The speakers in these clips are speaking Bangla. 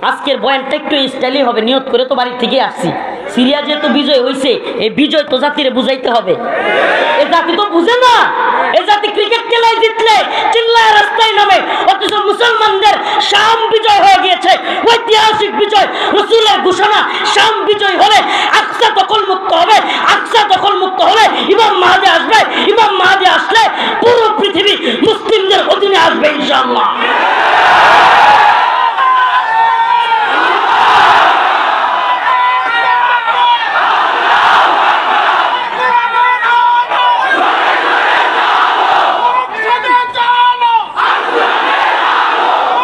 আজকের বয়ানটা একটু স্টাইলি হবে, নিয়ত করে তো বাড়ি থেকে আসছি। সিরিয়া যেহেতু বিজয় হয়েছে, এই বিজয় তো জাতিরে বুঝাইতে হবে। এ জাতি তো বুঝে না, এ জাতি ক্রিকেট খেলায় জিতলে চিল্লায় রাস্তায় নামে, অথচ মুসলমানদের শাম বিজয় হয়ে গিয়েছে, ঐতিহাসিক বিজয়, রাসূলের ঘোষণা। শাম বিজয় হলে আকসা দখল মুক্ত হবে, আকসা দখল মুক্ত হলে ইমাম মাহদী আসবে, ইমাম মাহদী আসলে পুরো পৃথিবী মুসলিমদের অধীনে আসবে ইনশাআল্লাহ।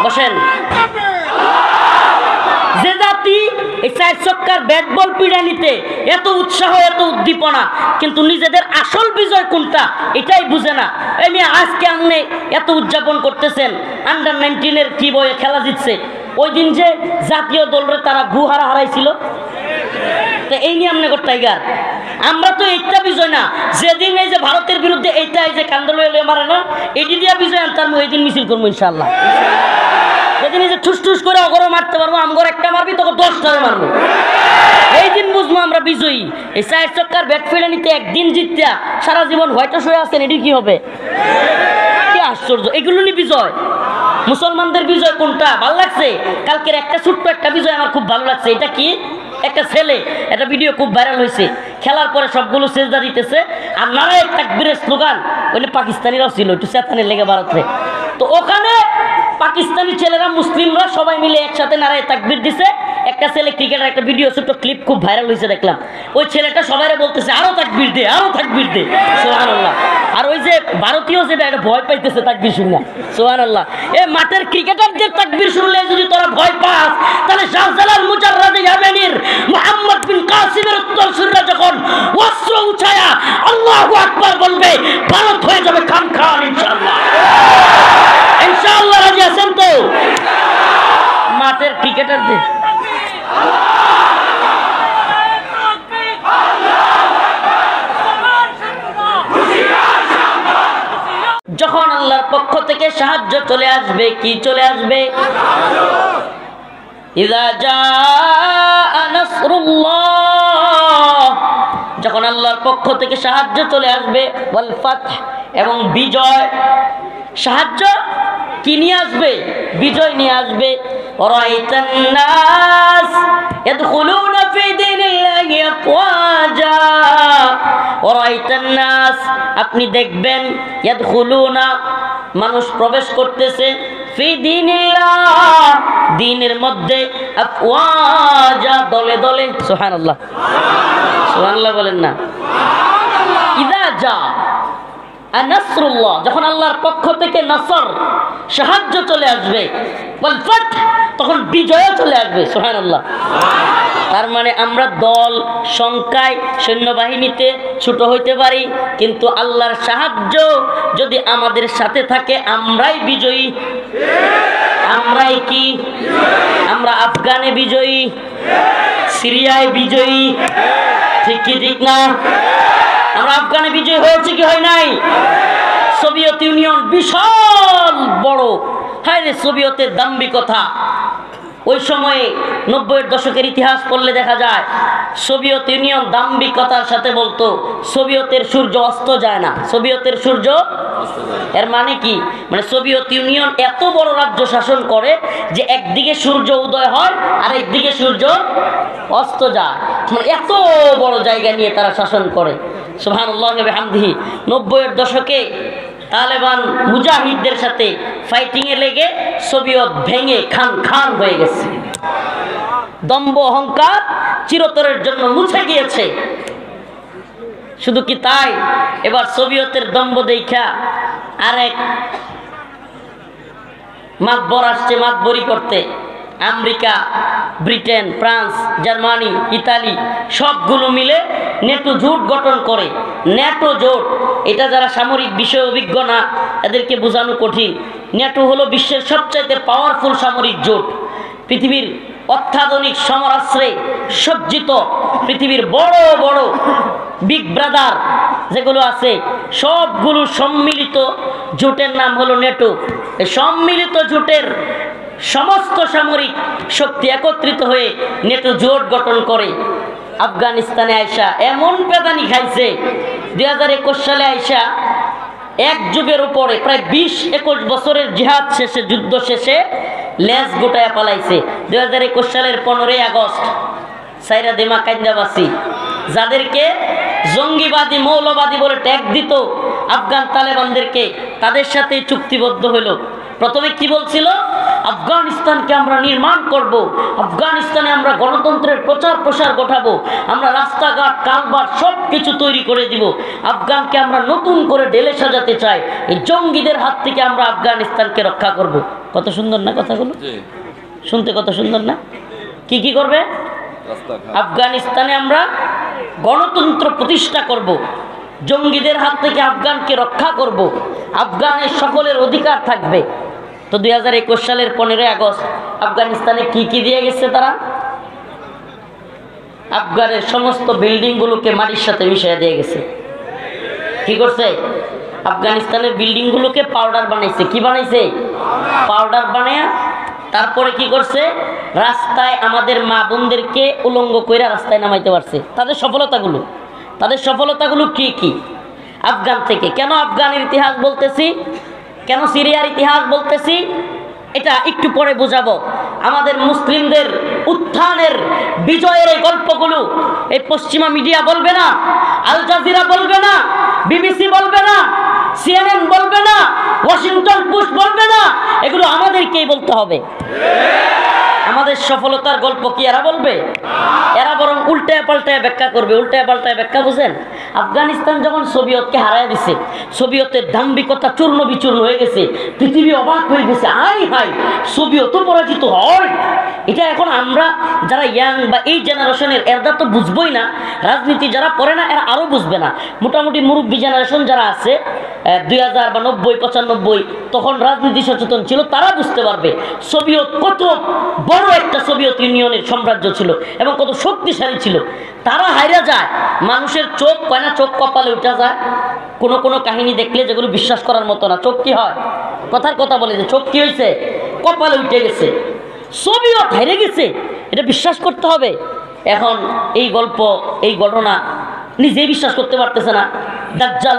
বসেন। যে জাতি এই 4 ছক্কার ব্যাট বল পিড়ানিতে এত উৎসাহ, এত উদ্দীপনা, কিন্তু নিজেদের আসল বিজয় কোনটা এটাই বুঝে না। এই নিয়ে আজকে আপনি এত উদযাপন করতেছেন, আন্ডার 19-এর কি বয়ে খেলা জিতছে, ওই দিন যে জাতীয় দলরে তারা গুহারা হারাইছিল, তো এই নিয়ে আপনি টাইগার। আমরা তো এইটা বিজয় না, যেদিন এই যে ভারতের বিরুদ্ধে এইটা এই যে কান্দল মারে না, এটি দিয়া বিজয় আনতাম, ওই দিন মিছিল করবো ইনশাআল্লাহ। যেদিন এই যে ঠুস ঠুস করে অগরও মারতে পারবো, আমগর একটা মারবি তোকে 10টারে মারবো, এই দিন বুঝবো আমরা বিজয়ী। এই 4 ছক্কার ব্যাট ফেলে নিতে একদিন জিততা সারা জীবন হয়তো শুয়ে আছেন, এটি কি হবে? কি আশ্চর্য! এগুলো নিয়ে বিজয়। মুসলমানদের বিজয় কোনটা ভালো লাগছে? কালকের একটা ছোট্ট একটা বিজয় আমার খুব ভালো লাগছে। এটা কি? একটা ছেলে, একটা ভিডিও খুব ভাইরাল হয়েছে, খেলার পরে সবগুলো সেজদা দিতেছে আর নারায়ে তাকবীরের স্লোগান। ওইটা পাকিস্তানিরাও ছিল, একটু চেতানের লেগে ভারতে। তো ওখানে পাকিস্তানি ছেলেরা, মুসলিমরা সবাই মিলে একসাথে নারায়ে তাকবীর দিছে। একটা ছেলে ক্রিকেটের একটা ভিডিও, ছোট্ট ক্লিপ খুব ভাইরাল হয়েছে দেখলাম। ওই ছেলেটা সবাইরে বলতেছে আরো তাকবীর দে, আরো তাকবীর দে, সুবহানাল্লাহ। আর ওই যে ভারতীয় যেটা, এটা ভয় পাইতেছে তাকবীর শুনে, সুবহানাল্লাহ। এই মাঠের ক্রিকেটারদের তাকবীর শুনলে যদি তোরা ভয় পাস, তাহলে শাহজালাল মুজাররাদে ইয়ামানির মুহাম্মদ বিন কাসিমের উত্তরসূরিরা যখন অস্ত্র উঠায়া আল্লাহু আকবার বলবে, ভারত হয়ে যাবে খান খান ইনশাআল্লাহ। ইনশাআল্লাহ রাজি আছেন তো? মাঠের ক্রিকেটারদের যখন আল্লাহর পক্ষ থেকে সাহায্য চলে আসবে, কি চলে আসবে? ইযা জাআ নাসরুল্লাহ, যখন আল্লাহর পক্ষ থেকে সাহায্য চলে আসবে, ওয়াল ফাতহ, এবং বিজয়। সাহায্য কি নিয়ে আসবে? বিজয় নিয়ে আসবে। ওয়ারাইতান নাস ইয়াদখুলুনা ফি দীনিল্লাহি আফওয়াজা, ওয়ারাইতান নাস, আপনি দেখবেন, ইয়াদখুলুনা, মানুষ প্রবেশ করতেছে, ফি দীনিল্লাহ, দ্বীনের মধ্যে, আফওয়াজা, দলে দলে। সুবহানাল্লাহ, সুবহানাল্লাহ বলেন না। ইযা জা নাসরুল্লাহ, যখন আল্লাহর পক্ষ থেকে নাসর, সাহায্য চলে আসবে, ওয়াল ফাতহ, তখন বিজয় চলে আসবে। সুবহানাল্লাহ। তার মানে আমরা দল সংখ্যায়, সৈন্যবাহিনীতে ছোট হইতে পারি, কিন্তু আল্লাহর সাহায্য যদি আমাদের সাথে থাকে, আমরাই বিজয়ী। আমরাই কি? আমরা আফগানে বিজয়ী, সিরিয়ায় বিজয়ী, ঠিক কি ঠিক না? আমরা আফগানে বিজয় হয়েছে কি হয় নাই? সোভিয়েত ইউনিয়ন বিশাল বড়, হ্যাঁ রে, সোভিয়েতের দাম্ভিকতা। ওই সময়ে 90-এর দশকের ইতিহাস পড়লে দেখা যায় সোভিয়েত ইউনিয়ন দাম্ভিকতার সাথে বলতো সোভিয়েতের সূর্য অস্ত যায় না। সোভিয়েতের সূর্য, এর মানে কি? মানে সোভিয়েত ইউনিয়ন এত বড় রাজ্য শাসন করে যে একদিকে সূর্য উদয় হয় আর একদিকে সূর্য অস্ত যায়, মানে এত বড় জায়গা নিয়ে তারা শাসন করে। সুবহানাল্লাহি ওয়া বিহামদিহি। 90-এর দশকে তালেবান মুজাহিদদের সাথে ফাইটিংয়ে লেগে সোভিয়েত ভেঙে খান খান হয়ে গেছে। দম্ভ অহংকার চিরতরের জন্য মুছে গিয়েছে। শুধু কি তাই, এবার সোভিয়েতের দম্ভ দেখা আরেক মাতবর আসছে মাতবরি করতে। America, Britain, France, Germany, Italy সবগুলো মিলে নেটো জোট গঠন করে। নেটো জোট, এটা যারা সামরিক বিষয়ে অভিজ্ঞ না এদেরকে বোঝানো কঠিন। নেটো হলো বিশ্বের সবচাইতে পাওয়ারফুল সামরিক জোট। পৃথিবীর অত্যাধুনিক সমরাস্ত্রে সজ্জিত, পৃথিবীর বড় বড় বিগ ব্রাদার যেগুলো আছে সবগুলো সম্মিলিত জোটের নাম হলো নেটো। এই সম্মিলিত জোটের সমস্ত সামরিক শক্তি একত্রিত হয়ে নেটো জোট গঠন করে আফগানিস্তানে আইসা এমন পেদানি খাইছে। 2021 সালে আইসা এক যুগের উপরে প্রায় 20-21 বছরের জিহাদ শেষে, যুদ্ধ শেষে লেজ গোটায় পালাইছে। 2021 সালের 15ই আগস্ট সাইরা দেমা কান্দাবাসী যাদেরকে জঙ্গিবাদী মৌলবাদী বলে ট্যাগ দিত আফগান তালেবানদেরকে, তাদের সাথে চুক্তিবদ্ধ হলো। প্রথমে কি বলছিল? আফগানিস্তানকে আমরা নির্মাণ করব, আফগানিস্তানে আমরা গণতন্ত্রের প্রচার প্রসার ঘটাবো, আমরা রাস্তাঘাট কালভার্ট সব কিছু তৈরি করে দিব, আফগানকে আমরা নতুন করে ঢেলে সাজাতে চাই, এই জঙ্গিদের হাত থেকে আমরা আফগানিস্তানকে রক্ষা করব। কত সুন্দর না কথাগুলো? শুনতে কত সুন্দর না? কি কি করবে? আফগানিস্তানে আমরা গণতন্ত্র প্রতিষ্ঠা করব, জঙ্গিদের হাত থেকে আফগানকে রক্ষা করব, আফগানের সকলের অধিকার থাকবে। তো 2021 সালের 15ই আগস্ট আফগানিস্তানে কি কি দিয়ে গেছে তারা? আফগানের সমস্ত বিল্ডিংগুলোকে মাটির সাথে মিশিয়ে দিয়ে গেছে। কি করছে? আফগানিস্তানের বিল্ডিংগুলোকে পাউডার বানাইছে। কি বানাইছে? পাউডার বানায়া তারপরে কি করছে? রাস্তায় আমাদের মা বোনদেরকে উলঙ্গ কইরা রাস্তায় নামাইতে পারছে। তাদের সফলতাগুলো কি কি? আফগান থেকে। কেন আফগানের ইতিহাস বলতেছি, কেন সিরিয়ার ইতিহাস বলতেছি, এটা একটু পরে বোঝাবো। আমাদের মুসলিমদের উত্থানের বিজয়ের এই গল্পগুলো এই পশ্চিমা মিডিয়া বলবে না, আল জাজিরা বলবে না, বিবিসি বলবে না, CNN বলবে না, ওয়াশিংটন পোস্ট বলবে না, এগুলো আমাদেরকেই বলতে হবে। আমাদের সফলতার গল্প কি এরা বলবে? এরা বরং উল্টায় পাল্টায় ব্যাখ্যা করবে। উল্টায় পাল্টায় ব্যাখ্যা বুঝেন? আফগানিস্তান যখন সোভিয়েতকে হারায় দিছে, সোভিয়েতের দাম্ভিকতা চূর্ণ বিচূর্ণ হয়ে গেছে, পৃথিবী অবাক হয়ে গেছে, হাই হাই সোভিয়েতও পরাজিত হয়। এটা এখন আমরা যারা ইয়াং বা এই জেনারেশনের এরা তো বুঝবই না, রাজনীতি যারা পড়ে না এরা আরও বুঝবে না। মোটামুটি মুরব্বী জেনারেশন যারা আছে 2000 বা 90-95 তখন রাজনীতি সচেতন ছিল, তারা বুঝতে পারবে সোভিয়েত কত বড় একটা সোভিয়েত ইউনিয়নের সাম্রাজ্য ছিল এবং কত শক্তিশালী ছিল। তারা হাইরা যায়, মানুষের চোখ কয়না, চোখ কপালে উঠা যায়। কোনো কোনো কাহিনী দেখলে যেগুলো বিশ্বাস করার মতো না, চোখ কি হয়? কথার কথা বলে যে চোখ কি হয়েছে? কপালে উঠে গেছে। সোভিয়েত হেরে গেছে, এটা বিশ্বাস করতে হবে। এখন এই গল্প, এই ঘটনা নিজেই বিশ্বাস করতে পারতেছে না। দাজ্জাল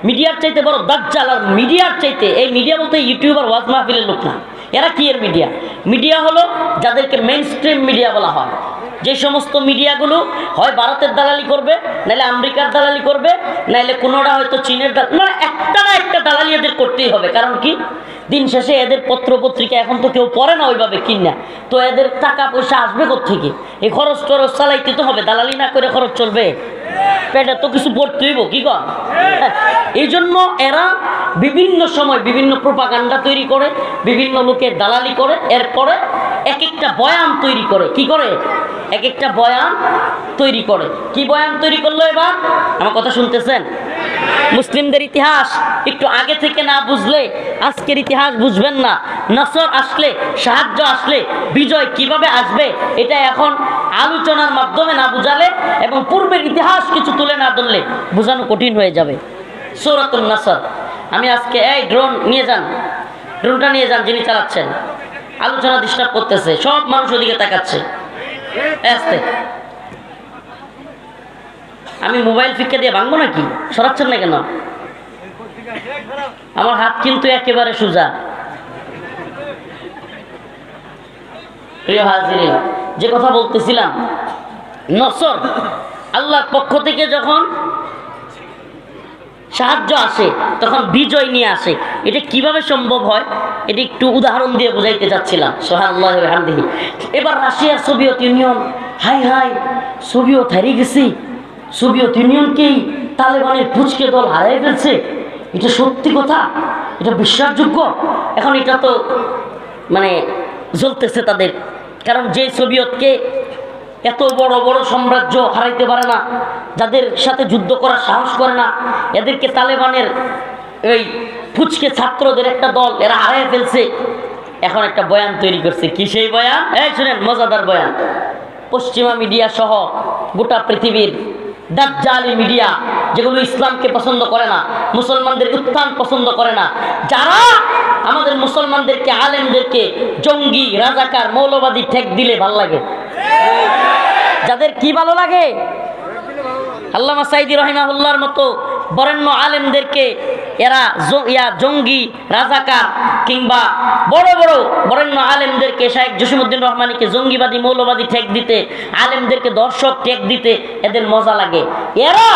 মিডিয়ার চাইতে বড় দাজ্জাল, আর মিডিয়ার চাইতে, এই মিডিয়া বলতে ইউটিউবার ওয়াজ মাহফিলের লোক না, এরা কি এর মিডিয়া হলো যাদেরকে মেইন স্ট্রিম মিডিয়া বলা হয়। যে সমস্ত মিডিয়াগুলো হয় ভারতের দালালি করবে, নাহলে আমেরিকার দালালি করবে, নাহলে কোনোটা হয়তো চীনের দালালি, মানে একটা না একটা দালালি এদের করতেই হবে। কারণ কি? দিন শেষে এদের পত্র পত্রিকা এখন তো কেউ পড়ে না ওইভাবে কিনা, তো এদের টাকা পয়সা আসবে কোত্থেকে? এই খরচ টরচ চালাইতে তো হবে, দালালি না করে খরচ চলবে? পেটে তো কিছু পড়তে হইব, কি কর? এই জন্য এরা বিভিন্ন সময় বিভিন্ন প্রোপাগান্ডা তৈরি করে, বিভিন্ন লোকের দালালি করে, এরপরে এক একটা বয়ান তৈরি করে। কি করে? এক একটা বয়ান তৈরি করে। কি বয়ান তৈরি করলো এবার? আমার কথা শুনতেছেন? মুসলিমদের ইতিহাস একটু আগে থেকে না বুঝলে আজকের ইতিহাস বুঝবেন না। নসর আসলে, সাহায্য আসলে, বিজয় কিভাবে আসবে এটা এখন আলোচনার মাধ্যমে না বুঝালে এবং পূর্বের ইতিহাস কিছু তুলে না ধরলে বোঝানো কঠিন হয়ে যাবে। সূরাতুন নাসর। আমি আজকে এই ড্রোনটা নিয়ে যান, যিনি চালাচ্ছেন, আলোচনা ডিস্টার্ব করতেছে, সব মানুষ ওদিকে তাকাচ্ছে। আস্তে, আমি মোবাইল ফিক্কা দিয়ে ভাঙবো নাকি? সরাচ্ছেন না কেন? আমার হাত কিন্তু একেবারে সোজা। প্রিয় হাজিরিন, যে কথা বলতেছিলাম, নসর আল্লাহর পক্ষ থেকে যখন সাহায্য আসে তখন বিজয় নিয়ে আসে। এটা কিভাবে সম্ভব হয় এটা একটু উদাহরণ দিয়ে বোঝাইতে চাচ্ছিলাম। সুবহানাল্লাহি ওয়া বিহামদিহি। এবার রাশিয়ার Soviet union, high high Soviet হারিয়ে গেছে, সোভিয়েত ইউনিয়নকেই তালেবানের পুচকে দল হারিয়ে ফেলছে। এটা সত্যি কথা? এটা বিশ্বাসযোগ্য? এখন এটা তো মানে জ্বলতেছে তাদের, কারণ যে সোভিয়েতকে এত বড় বড় সাম্রাজ্য হারাইতে পারে না, যাদের সাথে যুদ্ধ করার সাহস করে না, এদেরকে তালেবানের এই ফুচকে ছাত্রদের একটা দল এরা হারিয়ে ফেলছে। এখন একটা বয়ান তৈরি করছে। কি সেই বয়ান? এই শুনেন, মজাদার বয়ান। পশ্চিমা মিডিয়া সহ গোটা পৃথিবীর দাজ্জালি মিডিয়া, যেগুলো ইসলামকে পছন্দ করে না, মুসলমানদের উত্থান পছন্দ করে না, যারা আমাদের মুসলমানদেরকে, আলেমদেরকে জঙ্গি, রাজাকার, মৌলবাদী ঠেক দিলে ভালো লাগে। যাদের কি ভালো লাগে? আল্লামা সাঈদী রাহিমাহুল্লাহর মতো বরেণ্য আলেমদেরকে এরা জঙ্গি, রাজাকার, কিংবা বড় বড় বরেণ্য আলেমদেরকে, শায়েখ জসিমউদ্দিন রহমানীকে জঙ্গিবাদী, মৌলবাদী ঠেক দিতে, আলেমদেরকে দর্শক ঠেক দিতে এদের মজা লাগে। এরা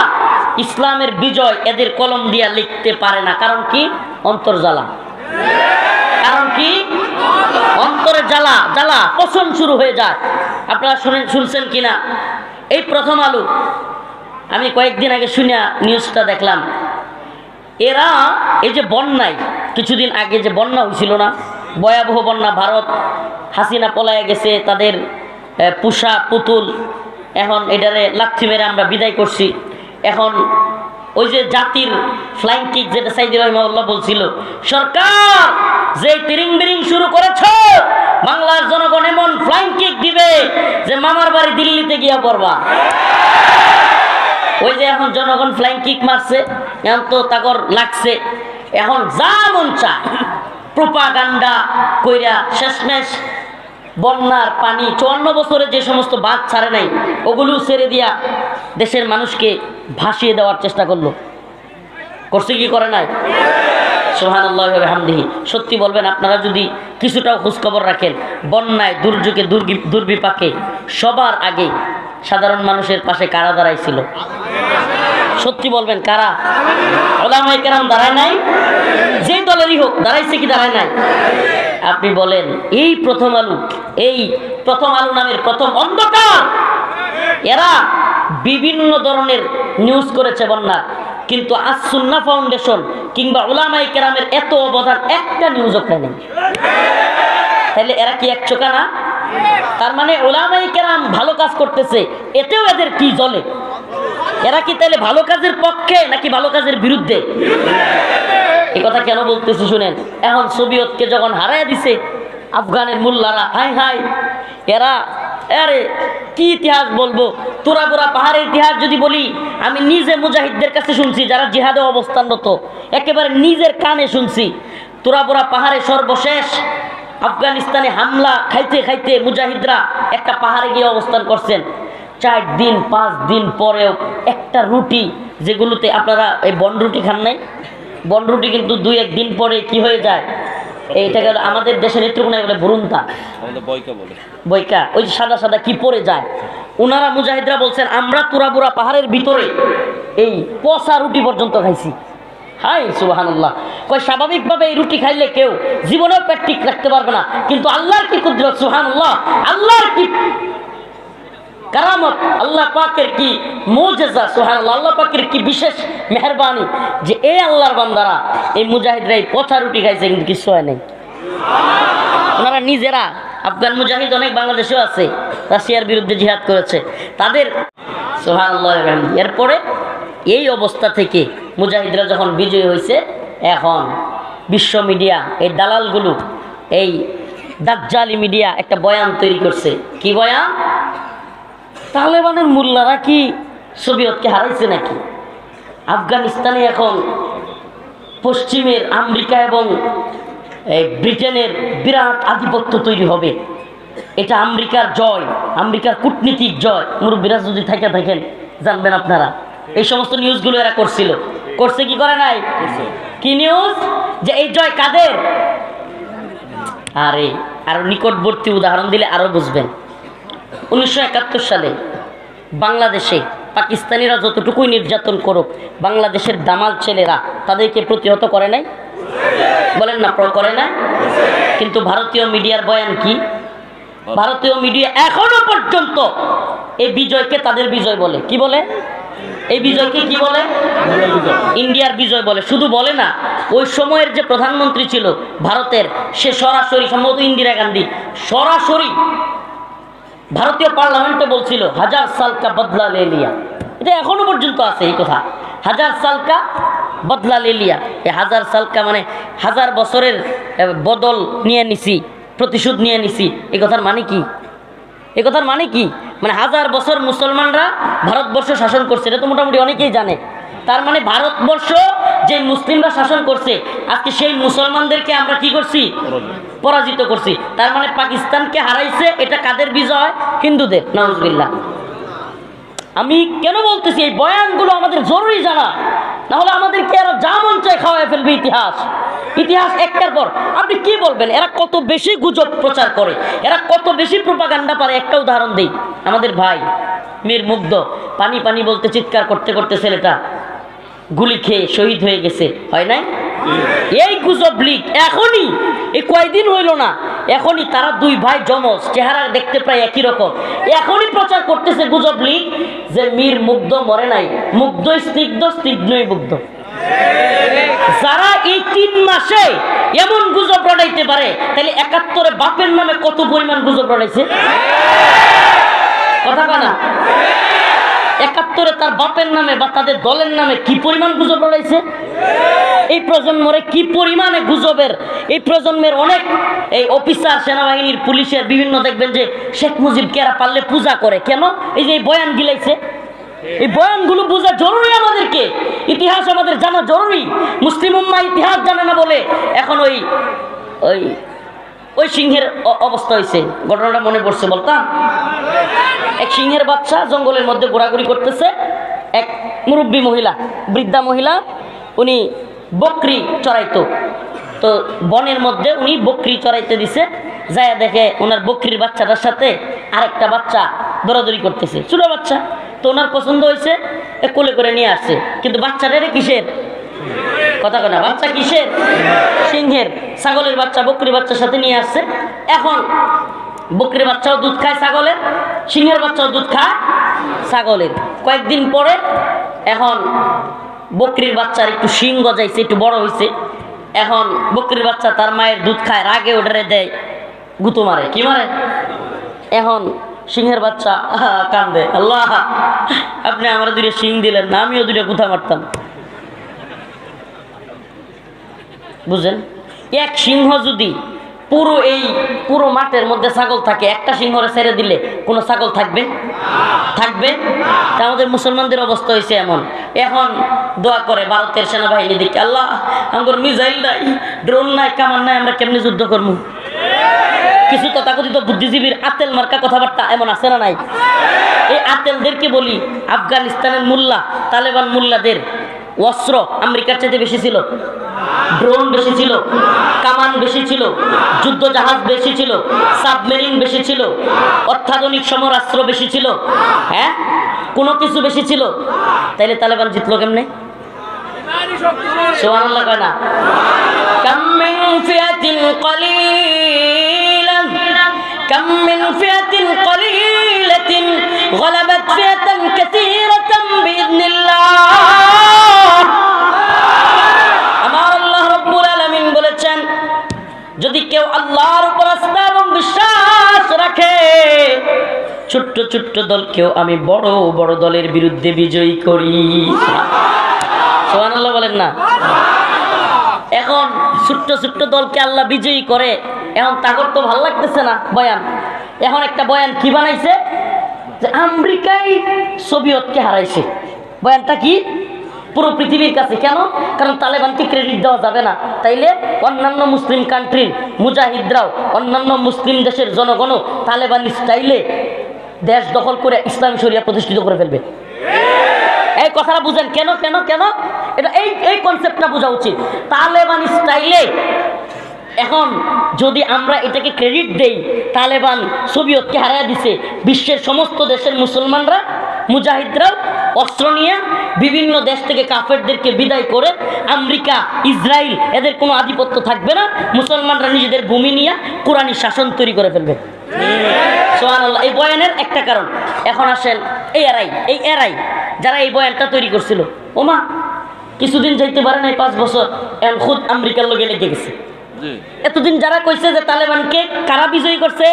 ইসলামের বিজয় এদের কলম দিয়া লিখতে পারে না। কারণ কি? অন্তর জ্বালা। কারণ কি? অন্তরে জ্বালা জ্বালা পছন্দ শুরু হয়ে যায়। আপনারা শুনছেন কিনা, এই প্রথম আলো, আমি কয়েকদিন আগে শুনে নিউজটা দেখলাম, এরা এই যে বন্যায়, কিছুদিন আগে যে বন্যা হয়েছিল না, ভয়াবহ বন্যা, ভারত হাসিনা পলায় গেছে, তাদের পুষা পুতুল এখন এটারে লাথি মেরে আমরা বিদায় করছি। এখন ওই যে জাতির ফ্লাইং কিক, যেটা সাঈদী রাহিমাহুল্লাহ বলছিল, সরকার যে তিরিং বিরিং শুরু করেছে, বাংলার জনগণ এমন ফ্লাইং কিক দিবে যে মামার বাড়ি দিল্লিতে গিয়া পড়বা। ওই যে এখন জনগণ ফ্লাইং কিক মারছে, এখন তো তাকর লাগছে, এখন যা মন চায় প্রোপাগান্ডা কইরা শেষমেশ বন্যার পানি 54 বছরে যে সমস্ত বাঁধ ছাড়ে নাই, ওগুলো ছেড়ে দিয়া দেশের মানুষকে ভাসিয়ে দেওয়ার চেষ্টা করলো। করছে কি করে নাই? সুবহানাল্লাহি ওয়া বিহামদিহি। সত্যি বলবেন, আপনারা যদি কিছুটাও খোঁজখবর রাখেন, বন্যায়, দুর্যোগে, দুর্বিপাকে সবার আগে সাধারণ মানুষের পাশে কারা দাঁড়াইছিল? সত্যি বলবেন, কারা? উলামায়ে কেরাম দাঁড়ায় নাই? যে দলেরই হোক, দাঁড়াইছে কি দাঁড়ায় নাই? আপনি বলেন, এই প্রথম আলো, এই প্রথম আলো নামের প্রথম অন্ধকার, এরা বিভিন্ন ধরনের নিউজ করেছে বন্যা, কিন্তু আজ সুন্নাহ ফাউন্ডেশন কিংবা উলামায়ে কেরামের এত অবদান একটা নিউজও খায় নাই। তাহলে এরা কি এক চোখা না? তার মানে উলামায়ে কেরাম ভালো কাজ করতেছে, এতেও এদের কি জ্বলে? এরা কি তাহলে ভালো কাজের পক্ষে নাকি ভালো কাজের বিরুদ্ধে? এই কথা কেন বলতেছি শুনেন। এখন সোভিয়েতকে যখন হারাইয়া দিছে আফগানের মোল্লারা, হাই হাই, এরা আরে কি ইতিহাস বলবো, তোরাবোরা পাহাড়ের ইতিহাস যদি বলি, আমি নিজে মুজাহিদদের কাছে শুনছি, যারা জিহাদে অবস্থানরত, একেবারে নিজের কানে শুনছি। তোরাবোরা পাহাড়ে সর্বশেষ আফগানিস্তানে হামলা খাইতে খাইতে মুজাহিদরা একটা পাহাড়ে গিয়ে অবস্থান করছেন। 4 দিন 5 দিন পরেও একটা রুটি, যেগুলোতে আপনারা এই বন রুটি খান নাই, বন রুটি কিন্তু 2-1 দিন পরে কি হয়ে যায়, এইটাকে আমাদের দেশের নেত্রকোনায় বলে ভুরুন্তা, বইকা, ওই সাদা সাদা কি পরে যায়। ওনারা মুজাহিদরা বলছেন, আমরা তুরাবুরা পাহাড়ের ভিতরে এই পচা রুটি পর্যন্ত খাইছি। হাই সুবহানাল্লাহ। কই স্বাভাবিকভাবে এই রুটি খাইলে কেউ জীবনেও পেট ঠিক রাখতে পারবে না, কিন্তু আল্লাহর কি কুদরত, সুবহানাল্লাহ, আল্লাহর কি কারামত, আল্লাহ পাকের কি মুজিজা, সুবহানাল্লাহ, আল্লাহ পাকের কি বিশেষ মেহেরবানি যে এই আল্লাহর বান্দারা, এই মুজাহিদরা এই পচা রুটি খাইছে, কিন্তু কিছু হয় নাই। ওনারা নিজেরা, আফগান মুজাহিদ অনেক বাংলাদেশেও আছে, রাশিয়ার বিরুদ্ধে জিহাদ করেছে, তাদের সুবহানাল্লাহ। এরপরে এই অবস্থা থেকে মুজাহিদরা যখন বিজয়ী হয়েছে, এখন বিশ্ব মিডিয়া, এই দালালগুলো, এই দাজ্জালি মিডিয়া একটা বয়ান তৈরি করছে। কি বয়ান? তালেবানের মোল্লারা কি সোভিয়েতকে হারাইছে নাকি? আফগানিস্তানে এখন পশ্চিমের আমেরিকা এবং ব্রিটেনের বিরাট আধিপত্য তৈরি হবে, এটা আমেরিকার জয়, আমেরিকার কূটনীতিক জয়। মুরব্বীরা যদি থাকেন জানবেন আপনারা, এই সমস্ত নিউজগুলো এরা করছিল। করছে কি করে নাই? কি নিউজ? যে এই জয় কাদের? আরে আরো নিকটবর্তী উদাহরণ দিলে আরো বুঝবেন। 1971 সালে বাংলাদেশে পাকিস্তানিরা যতটুকুই নির্যাতন করুক, বাংলাদেশের দামাল ছেলেরা তাদেরকে প্রতিহত করে নাই? বলেন না, করে নাই? কিন্তু ভারতীয় মিডিয়ার বয়ান কি? ভারতীয় মিডিয়া এখনো পর্যন্ত এই বিজয়কে তাদের বিজয় বলে। কি বলে? এই বিজয়কে কি বলে? ইন্ডিয়ার বিজয় বলে। শুধু বলে না, ওই সময়ের যে প্রধানমন্ত্রী ছিল ভারতের, সে সরাসরি, সম্ভবত ইন্দিরা গান্ধী, সরাসরি ভারতীয় পার্লামেন্টে বলছিল 1000 সাল কা বদলা লে লিয়া। এটা এখনো পর্যন্ত আছে এই কথা, 1000 সাল কা বদলা লে লিয়া। এই 1000 সাল কা মানে 1000 বছরের বদল নিয়ে নিছি, প্রতিশোধ নিয়ে নিছি। এই কথার মানে কি? এই কথার মানে কি? মানে 1000 বছর মুসলমানরা ভারতবর্ষ শাসন করছে, এটা তো মোটামুটি অনেকেই জানে। তার মানে ভারতবর্ষ যে মুসলিমরা শাসন করছে, আজকে সেই মুসলমানদেরকে আমরা কি করছি? পরাজিত করছি। তার মানে পাকিস্তানকে হারাইছে, এটা কাদের বিজয়? হিন্দুদের। নাউজুবিল্লাহ। আমি কেন বলতেছি এই বয়ানগুলো আমাদের জরুরি জানা, না হলে আমাদেরকে এরা যা মন চায় খাওয়ায় ফেলবে। ইতিহাস একটার পর আপনি কি বলবেন? এরা কত বেশি গুজব প্রচার করে, এরা কত বেশি প্রোপাগান্ডা পারে। একটা উদাহরণ দিই, আমাদের ভাই মীর মুগ্ধ পানি পানি বলতে চিৎকার করতে করতে ছেলেটা গুলি খেয়ে শহীদ হয়ে গেছে, হয় নাই? এই গুজব লিগ এখনই, এই কয়দিন হইল না, এখনই তারা দুই ভাই যমজ, চেহারা দেখতে প্রায় একই রকম, এখনই প্রচার করতেছে গুজব লিগ যে মীর মুগ্ধ মরে নাই, মুগ্ধ স্নিগ্ধ, স্নিগ্ধই মুগ্ধ। যারা এই 3 মাসে এমন গুজব রটাইতে পারে, তাহলে 71-এ বাপের নামে কত পরিমাণ গুজব রটাইছে? কথা বলা। 71-এ তার বাপের নামে বা তাদের দলের নামে কি পরিমাণ গুজব রটাইছে? এই প্রজন্মরে কি পরিমাণে গুজবের, এই প্রজন্মের অনেক এই অফিসার, সেনাবাহিনীর, পুলিশের বিভিন্ন দেখবেন যে শেখ মুজিবকে এরা পারলে পূজা করে। কেন? এই যে এই বয়ান গিলাইছে। এই বয়ানগুলো বোঝা জরুরি আমাদেরকে, ইতিহাস আমাদের জানা জরুরি। মুসলিম উম্মাহ ইতিহাস জানে না বলে এখন ওই সিংহের অবস্থা হয়েছে। ঘটনাটা মনে পড়ছে, বলতাম। এক সিংহের বাচ্চা জঙ্গলের মধ্যে ঘোরাঘুরি করতেছে। এক মুরব্বী মহিলা, বৃদ্ধা মহিলা, উনি বকরি চড়াইতো। তো বনের মধ্যে উনি বকরি চড়াইতে দিছে, যায় দেখে ওনার বকরির বাচ্চাটার সাথে আরেকটা বাচ্চা দৌড়াদৌড়ি করতেছে, ছোট বাচ্চা। তো ওনার পছন্দ হয়েছে, কোলে করে নিয়ে আসছে। কিন্তু বাচ্চাটা কিসের? কথা কথা, বাচ্চা কিসের? সিংহের। ছাগলের বাচ্চা বকরির বাচ্চার সাথে নিয়ে আসছে। এখন বকরির বাচ্চাও দুধ খায় ছাগলের, সিংহের বাচ্চাও দুধ খায় ছাগলের। কয়েকদিন পরে এখন বকরির বাচ্চার একটু শিং গজাইছে, একটু বড় হয়েছে। এখন বকরির বাচ্চা তার মায়ের দুধ খায়, রাগে ওটারে দেয়, গুঁতো মারে। কি মারে? এখন সিংহের বাচ্চা কান্দে, আল্লাহ আপনি আমার 2টা শিং দিলেন না, আমিও 2টা গুঁতা মারতাম। বুঝলেন? এক সিংহ যদি পুরো মাঠের মধ্যে ছাগল থাকে, একটা সিংহরে ছেড়ে দিলে কোনো ছাগল থাকবে? তা আমাদের মুসলমানদের অবস্থা হয়েছে এমন। এখন দোয়া করে ভারতের সেনাবাহিনী দিকে, আল্লাহ আমার মিসাইল নাই, ড্রোন নাই, কামান নাই, আমরা কেমনি যুদ্ধ করবো? কিছু তথাকথিত বুদ্ধিজীবীর আতেল মার্কা কথাবার্তা এমন আছে না নাই? এই আতেলদেরকে বলি, আফগানিস্তানের মোল্লা, তালেবান মোল্লাদের অস্ত্র আমেরিকার চাইতে বেশি ছিল, ড্রোন বেশি ছিল, কামান বেশি ছিল, যুদ্ধ জাহাজ বেশি ছিল, সাবমেরিন বেশি ছিল, অত্যাধুনিক সমরাস্ত্র বেশি ছিল। হ্যাঁ, কোনো কিছু বেশি ছিল। তাইলে তালেবান জিতলো কেমনে? সুবহানাল্লাহ কয় না? কাম মিন ফিয়াতিন কালিলান, কাম মিন ফিয়াতিন কালিলাতিন গলাবাত ফিয়াতান কাসীরাতান বিইذنিল্লাহ। আমার আল্লাহ রাব্বুল আলামিন বলেছেন, যদি কেউ আল্লাহর উপর আস্থা এবং বিশ্বাস রাখে, ছোট্ট ছোট্ট দলকেও আমি বড় বড় দলের বিরুদ্ধে বিজয়ী করি। সুবহানাল্লাহ বলেন না? এখন ছোট্ট ছোট্ট দলকে আল্লাহ বিজয়ী করে। এখন তাগর তো ভালো লাগতেছে না বয়ান। এখন একটা বয়ান কি বানাইছে যে আমেরিকাই সোভিয়েতকে হারাইছে। বয়ানটা কি? পুরো পৃথিবীর কাছে। কেন? কারণ তালেবানকে ক্রেডিট দেওয়া যাবে না, তাইলে অন্যান্য মুসলিম কান্ট্রির মুজাহিদরাও, অন্যান্য মুসলিম দেশের জনগণও তালেবানি স্টাইলে দেশ দখল করে ইসলামী শরিয়া প্রতিষ্ঠিত করে ফেলবে। এই কথাটা বুঝেন। কেন কেন কেন এটা এই কনসেপ্টটা বোঝা উচিত। তালেবানি স্টাইলে এখন যদি আমরা এটাকে ক্রেডিট দেই, তালেবান সোভিয়েতকে হারিয়ে দিছে, বিশ্বের সমস্ত দেশের মুসলমানরা, মুজাহিদরাও অস্ত্র নিয়ে বিভিন্ন দেশ থেকে কাফেরদেরকে বিদায় করে আমেরিকা, ইসরায়েল এদের কোনো আধিপত্য থাকবে না, মুসলমানরা নিজেদের ভূমি নিয়ে কোরআনী শাসন তৈরি করে ফেলবে। সুবহানাল্লাহ। এই বয়ানের একটা কারণ। এখন আসেন এই এরাই যারা এই বয়ানটা তৈরি করছিল, ওমা কিছুদিন যাইতে পারে নাই, 5 বছর, এখন খুদ আমেরিকার লগে লেগে গেছে। এতদিন যারা কইছে যে তালেবানকে কারা বিজয়ী করছে,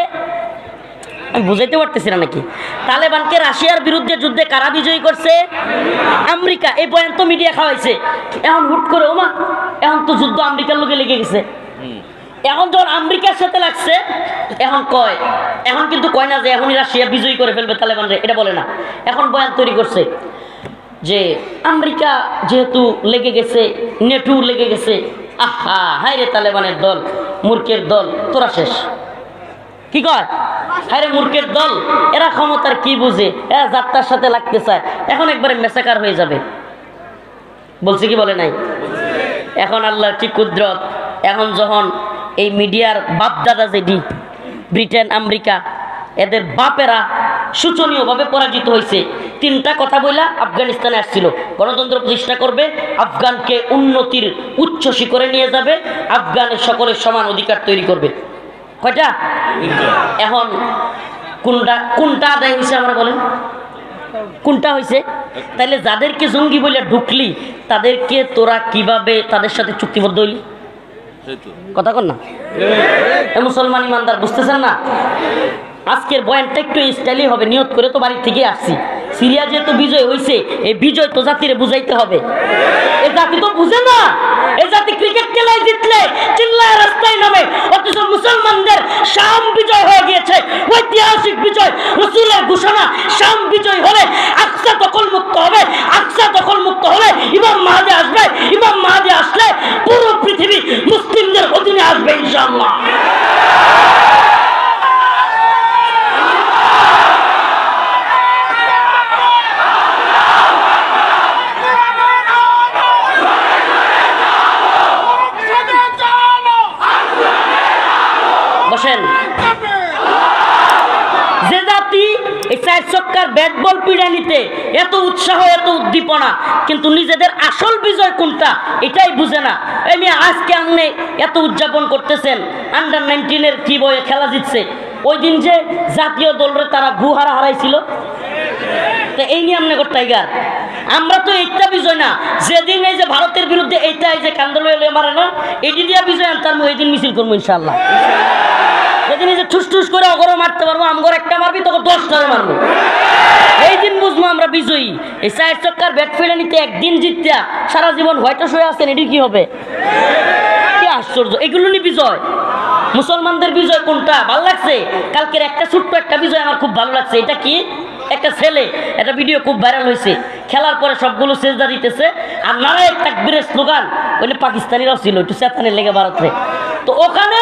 আমি বুঝাইতে পারতেছি না নাকি? তালেবানকে রাশিয়ার বিরুদ্ধে যুদ্ধে কারা বিজয়ী করছে? আমেরিকা। এই বয়ান তো মিডিয়া খাওয়াইছে। এখন হুট করে ওমা এখন তো যুদ্ধ আমেরিকার লগে লেগে গেছে। এখন যখন আমেরিকার সাথে লাগছে, এখন কিন্তু কয় না যে এখনই রাশিয়া বিজয়ী করে ফেলবে তালেবানরে, এটা বলে না। এখন বয়ান তৈরি করছে যে আমেরিকা যেহেতু লেগে গেছে, নেটো লেগে গেছে, আহা হায় রে তালেবানের দল, মূর্খের দল, তোরা শেষ। কি কয়? হায় রে মূর্খের দল, এরা ক্ষমতার কি বুঝে, এরা যাত্রার সাথে লাগতে চায়, এখন একবারে মেসাকার হয়ে যাবে। বলছে কি বলে নাই? এখন আল্লাহর কি কুদরত, এখন যখন এই মিডিয়ার বাপ দাদা যেটি ব্রিটেন আমেরিকা এদের বাপেরা শোচনীয়ভাবে পরাজিত হয়েছে, তিনটা কথা বইলা আফগানিস্তানে আসছিল, গণতন্ত্র প্রতিষ্ঠা করবে, আফগানকে উন্নতির উচ্চ শিখরে নিয়ে যাবে, আফগানের সকলের সমান অধিকার তৈরি করবে। কয়টা? এখন কোনটা আদায় হয়েছে আমরা বলেন? কোনটা হয়েছে? তাইলে যাদেরকে জঙ্গি বলে ঢুকলি তাদেরকে তোরা কিভাবে তাদের সাথে চুক্তিবদ্ধ হইলি? কথা কন না, মুসলমান ইমানদার বুঝতেছেন না? আজকের বয়ানটা একটু স্টাইলই হবে, নিয়ত করে তো বাড়ি থেকে আসছি। সিরিয়া যেহেতু বিজয় হয়েছে, এই বিজয় তো জাতিরে বুঝাইতে হবে। এই জাতি তো বুঝে না, এই জাতি ক্রিকেট খেলায় জিতলে চিল্লায় রাস্তায় নামে, অথচ মুসলমানদের শাম বিজয় হয়ে গিয়েছে, ঐতিহাসিক বিজয়, রাসূলের ঘোষণা। শাম বিজয় হলে আকসা দখল মুক্ত হবে, আকসা দখল মুক্ত হলে ইমাম মাহদী আসবে, ইমাম মাহদী আসলে পুরো পৃথিবী মুসলিমদের অধীনে আসবে ইনশাআল্লাহ। বসেন। যে জাতি এই 4 ছক্কার ব্যাট বল পিড়ানিতে এত উৎসাহ, এত উদ্দীপনা, কিন্তু নিজেদের আসল বিজয় কোনটা এটাই বুঝে না। এমনি আজকে আপনি এত উদযাপন করতেছেন, আন্ডার 19-এর কি বয়ে খেলা জিতছে, ওই দিন যে জাতীয় দলরে তারা গুহারা হারাইছিল, তো এই নিয়ে আপনি টাইগার। আমরা তো এইটা বিজয় না, যেদিন এই যে ভারতের বিরুদ্ধে এইটা এই যে কান্দল মারে না, এটি দিয়ে বিজয় আনতাম, ওই দিন মিছিল করবো ইনশাআল্লাহ। যেদিন এই যে ঠুস ঠুস করে অগরও মারতে পারবো, আমগর একটা মারবি তোকে 10টারে মারবো, এই দিন বুঝবো আমরা বিজয়ী। এই 4 ছক্কার ব্যাট ফেলে নিতে একদিন জিততে সারা জীবন হোয়াইট হয়ে আসছেন, এটি কি হবে? কি আশ্চর্য! এগুলো নিয়ে বিজয়। মুসলমানদের বিজয় কোনটা ভালো লাগছে? কালকের একটা ছোট্ট একটা বিজয় আমার খুব ভালো লাগছে। এটা কি? একটা ছেলে, একটা ভিডিও খুব ভাইরাল হয়েছে, খেলার পরে সবগুলো সেজদা দিতেছে আর নারায়ে তাকবীরের স্লোগান, ওইটা পাকিস্তানিরাও ছিল, একটু চেতানের লেগে ভারতে। তো ওখানে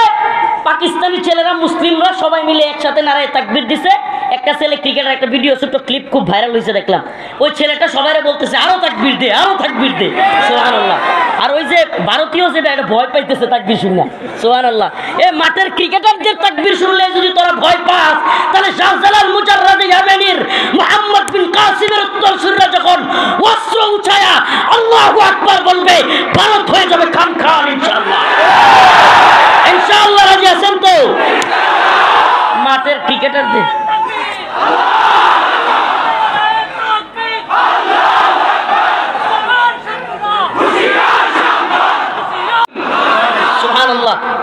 পাকিস্তানি ছেলেরা মুসলিমরা সবাই মিলে একসাথে নারায়ে তাকবীর দিছে। একটা ছেলে ক্রিকেটের একটা ভিডিও ছোট্ট ক্লিপ খুব ভাইরাল হয়েছে দেখলাম, ওই ছেলেটা সবাইরে বলতেছে আরো তাকবীর দে, আরো তাকবীর দে, সুবহানাল্লাহ। আর ওই যে ভারতীয় যেটা এটা ভয় পাইতেছে তাকবীর শুনলে, সুবহানাল্লাহ। এই মাঠের ক্রিকেটারদের তাকবীর শুনলে যদি তোরা ভয় পাস, তাহলে শাহজালাল মুজাররাদ ইয়ামানির মুহাম্মদ বিন কাসিমের উত্তরসূরিরা যখন অস্ত্র উঠায়া আল্লাহু আকবার বলবে, ভারত হয়ে যাবে খান খান ইনশাআল্লাহ। ইনশাআল্লাহ রাজি আছেন তো? মাঠের ক্রিকেটারদের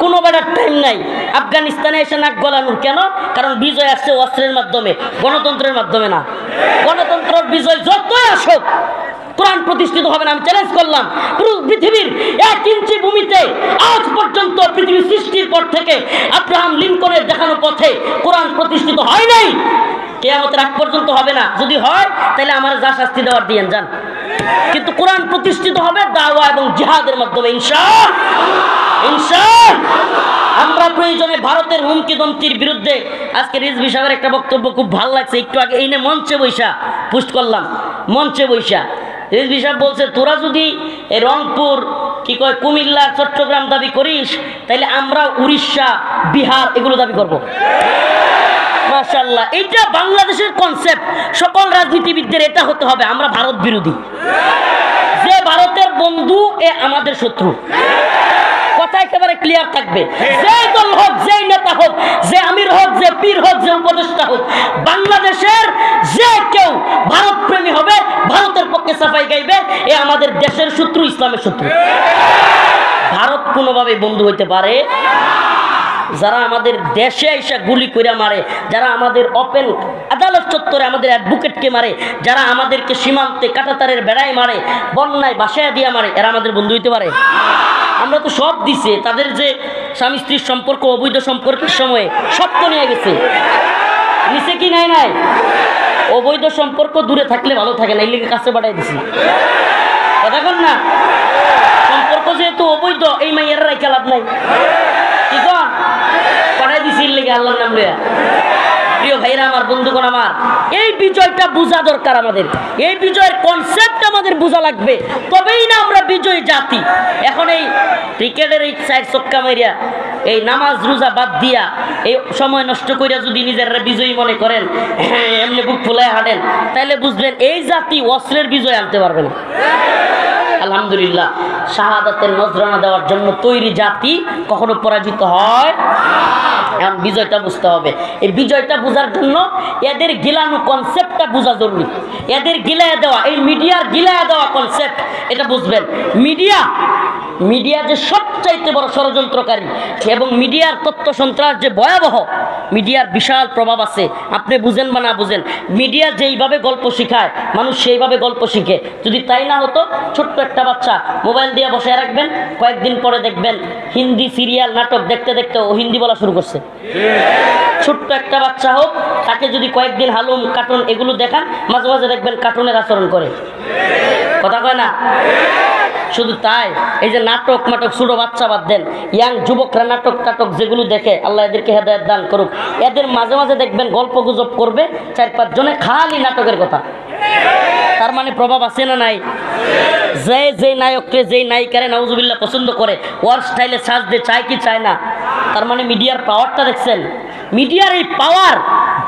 কোনো বেড়ার টাইম নাই। আফগানিস্তানে এসে নাক গলানোর কেন? কারণ বিজয় আসছে অস্ত্রের মাধ্যমে, গণতন্ত্রের মাধ্যমে না। গণতন্ত্রের বিজয় যতই আসুক কোরআন প্রতিষ্ঠিত হবে না। আমি চ্যালেঞ্জ করলাম, পুরো পৃথিবীর 1 ইঞ্চি ভূমিতে আজ পর্যন্ত পৃথিবী সৃষ্টির পর থেকে আব্রাহাম লিঙ্কনের দেখানো পথে কোরআন প্রতিষ্ঠিত হয় নাই, কিয়ামতের আগ পর্যন্ত হবে না। যদি হয় তাহলে আমার যা শাস্তি দেওয়ার দিয়েন যান, কিন্তু কোরআন প্রতিষ্ঠিত হবে দাওয়া এবং জিহাদের মাধ্যমে ইনশাআল্লাহ। আমরা প্রয়োজনে ভারতের হুমকি দমকির বিরুদ্ধে, আজকে রিজভী সাহেবের একটা বক্তব্য খুব ভালো লাগছে, একটু আগে এই মঞ্চে বৈশা পোস্ট করলাম, মঞ্চে বৈশা রিজভী সাহেব বলছে, তোরা যদি রংপুর কি কয় কুমিল্লা চট্টগ্রাম দাবি করিস, তাইলে আমরা উড়িষ্যা বিহার এগুলো দাবি করব। মাশাআল্লাহ, এইটা বাংলাদেশের কনসেপ্ট। সকল রাজনীতিবিদদের এটা হতে হবে, আমরা ভারত বিরোধী। যে ভারতের বন্ধু এ আমাদের শত্রু, কথা একেবারে ক্লিয়ার থাকবে। যে দল হোক, যে নেতা হোক, যে আমির হোক, যে পীর হোক, যে উপদেষ্টা হোক, বাংলাদেশের যে কেউ ভারত প্রেমী হবে, ভারতের পক্ষে সাফাই গাইবে, এ আমাদের দেশের শত্রু, ইসলামের শত্রু। ভারত কোনোভাবে বন্ধু হইতে পারে? যারা আমাদের দেশে এসে গুলি করে মারে, যারা আমাদের ওপেন আদালত চত্বরে আমাদের অ্যাডভোকেটকে মারে, যারা আমাদেরকে সীমান্তে কাঁটাতারের বেড়ায় মারে, বন্যায় বাসায় দিয়ে মারে, এরা আমাদের বন্ধু হইতে পারে? আমরা তো সব দিছে, তাদের যে স্বামী স্ত্রীর সম্পর্ক অবৈধ সম্পর্কের সময়ে সব তো নিয়ে গেছে, নিচে কি নাই নাই? অবৈধ সম্পর্ক দূরে থাকলে ভালো থাকে না, এই লিগে কাছে বাড়াই দিছি। কথা কন না, সম্পর্ক যেহেতু অবৈধ এই মাইয়ার রাইখা লাভ নাই, কি কন পাঠাই দিছি লেগে আল্লাহর নাম লইয়া। প্রিয় ভাইরা আমার, বন্ধুগণ আমার, এই বিজয়টা বোঝা দরকার আমাদের, এই বিজয়ের কনসেপ্ট আমাদের বোঝা লাগবে, তবেই না আমরা বিজয়ী জাতি। এখন এই ক্রিকেটের এই সাইড চক্কা মারিয়া, এই নামাজ রোজা বাদ দিয়া, এই সময় নষ্ট করিয়া যদি নিজেরা বিজয়ী মনে করেন, এমনি বুক ফুলায় হাঁটেন, তাহলে বুঝবেন এই জাতি অস্ত্রের বিজয় আনতে পারবে না। আলহামদুলিল্লাহ, শাহাদাতের নজরানা দেওয়ার জন্য তৈরি জাতি কখনো পরাজিত হয়। এখন বিজয়টা বুঝতে হবে, এই বিজয়টা বোঝার জন্য এদের গিলানো কনসেপ্টটা বোঝা জরুরি। এদের গিলাইয়া দেওয়া, এই মিডিয়ার গিলাইয়া দেওয়া কনসেপ্ট, এটা বুঝবেন। মিডিয়া যে সবচাইতে বড় ষড়যন্ত্রকারী এবং মিডিয়ার তথ্য সন্ত্রাস যে ভয়াবহ, মিডিয়ার বিশাল প্রভাব আছে, আপনি বুঝেন বা না বুঝেন। মিডিয়া যেইভাবে গল্প শিখায়, মানুষ সেইভাবে গল্প শিখে। যদি তাই না হতো, ছোট্ট একটা বাচ্চা মোবাইল দিয়ে বসায় রাখবেন, কয়েকদিন পরে দেখবেন হিন্দি সিরিয়াল নাটক দেখতে দেখতে ও হিন্দি বলা শুরু করছে। ছোট্ট একটা বাচ্চা হোক, তাকে যদি কয়েকদিন হালুম কার্টুন এগুলো দেখান, মাঝে মাঝে দেখবেন কার্টুনের আচরণ করে। কথা কয় না? শুধু তাই, এই যে নাটক ছোট বাচ্চা বাদ দেন, ইয়াং যুবকরা নাটক যেগুলো দেখে, আল্লাহ এদেরকে হেদায়েত দান করুক, এদের মাঝে মাঝে দেখবেন গল্প গুজব করবে 4-5 জনে, খালি নাটকের কথা। তার মানে প্রভাব আছে না নাই? যে নায়ককে, যেই নায়িকারে নাউজুবিল্লাহ পছন্দ করে, ওয়ার স্টাইলে সাজতে চায় কি চায় না? তার মানে মিডিয়ার পাওয়ারটা দেখছেন? মিডিয়ার এই পাওয়ার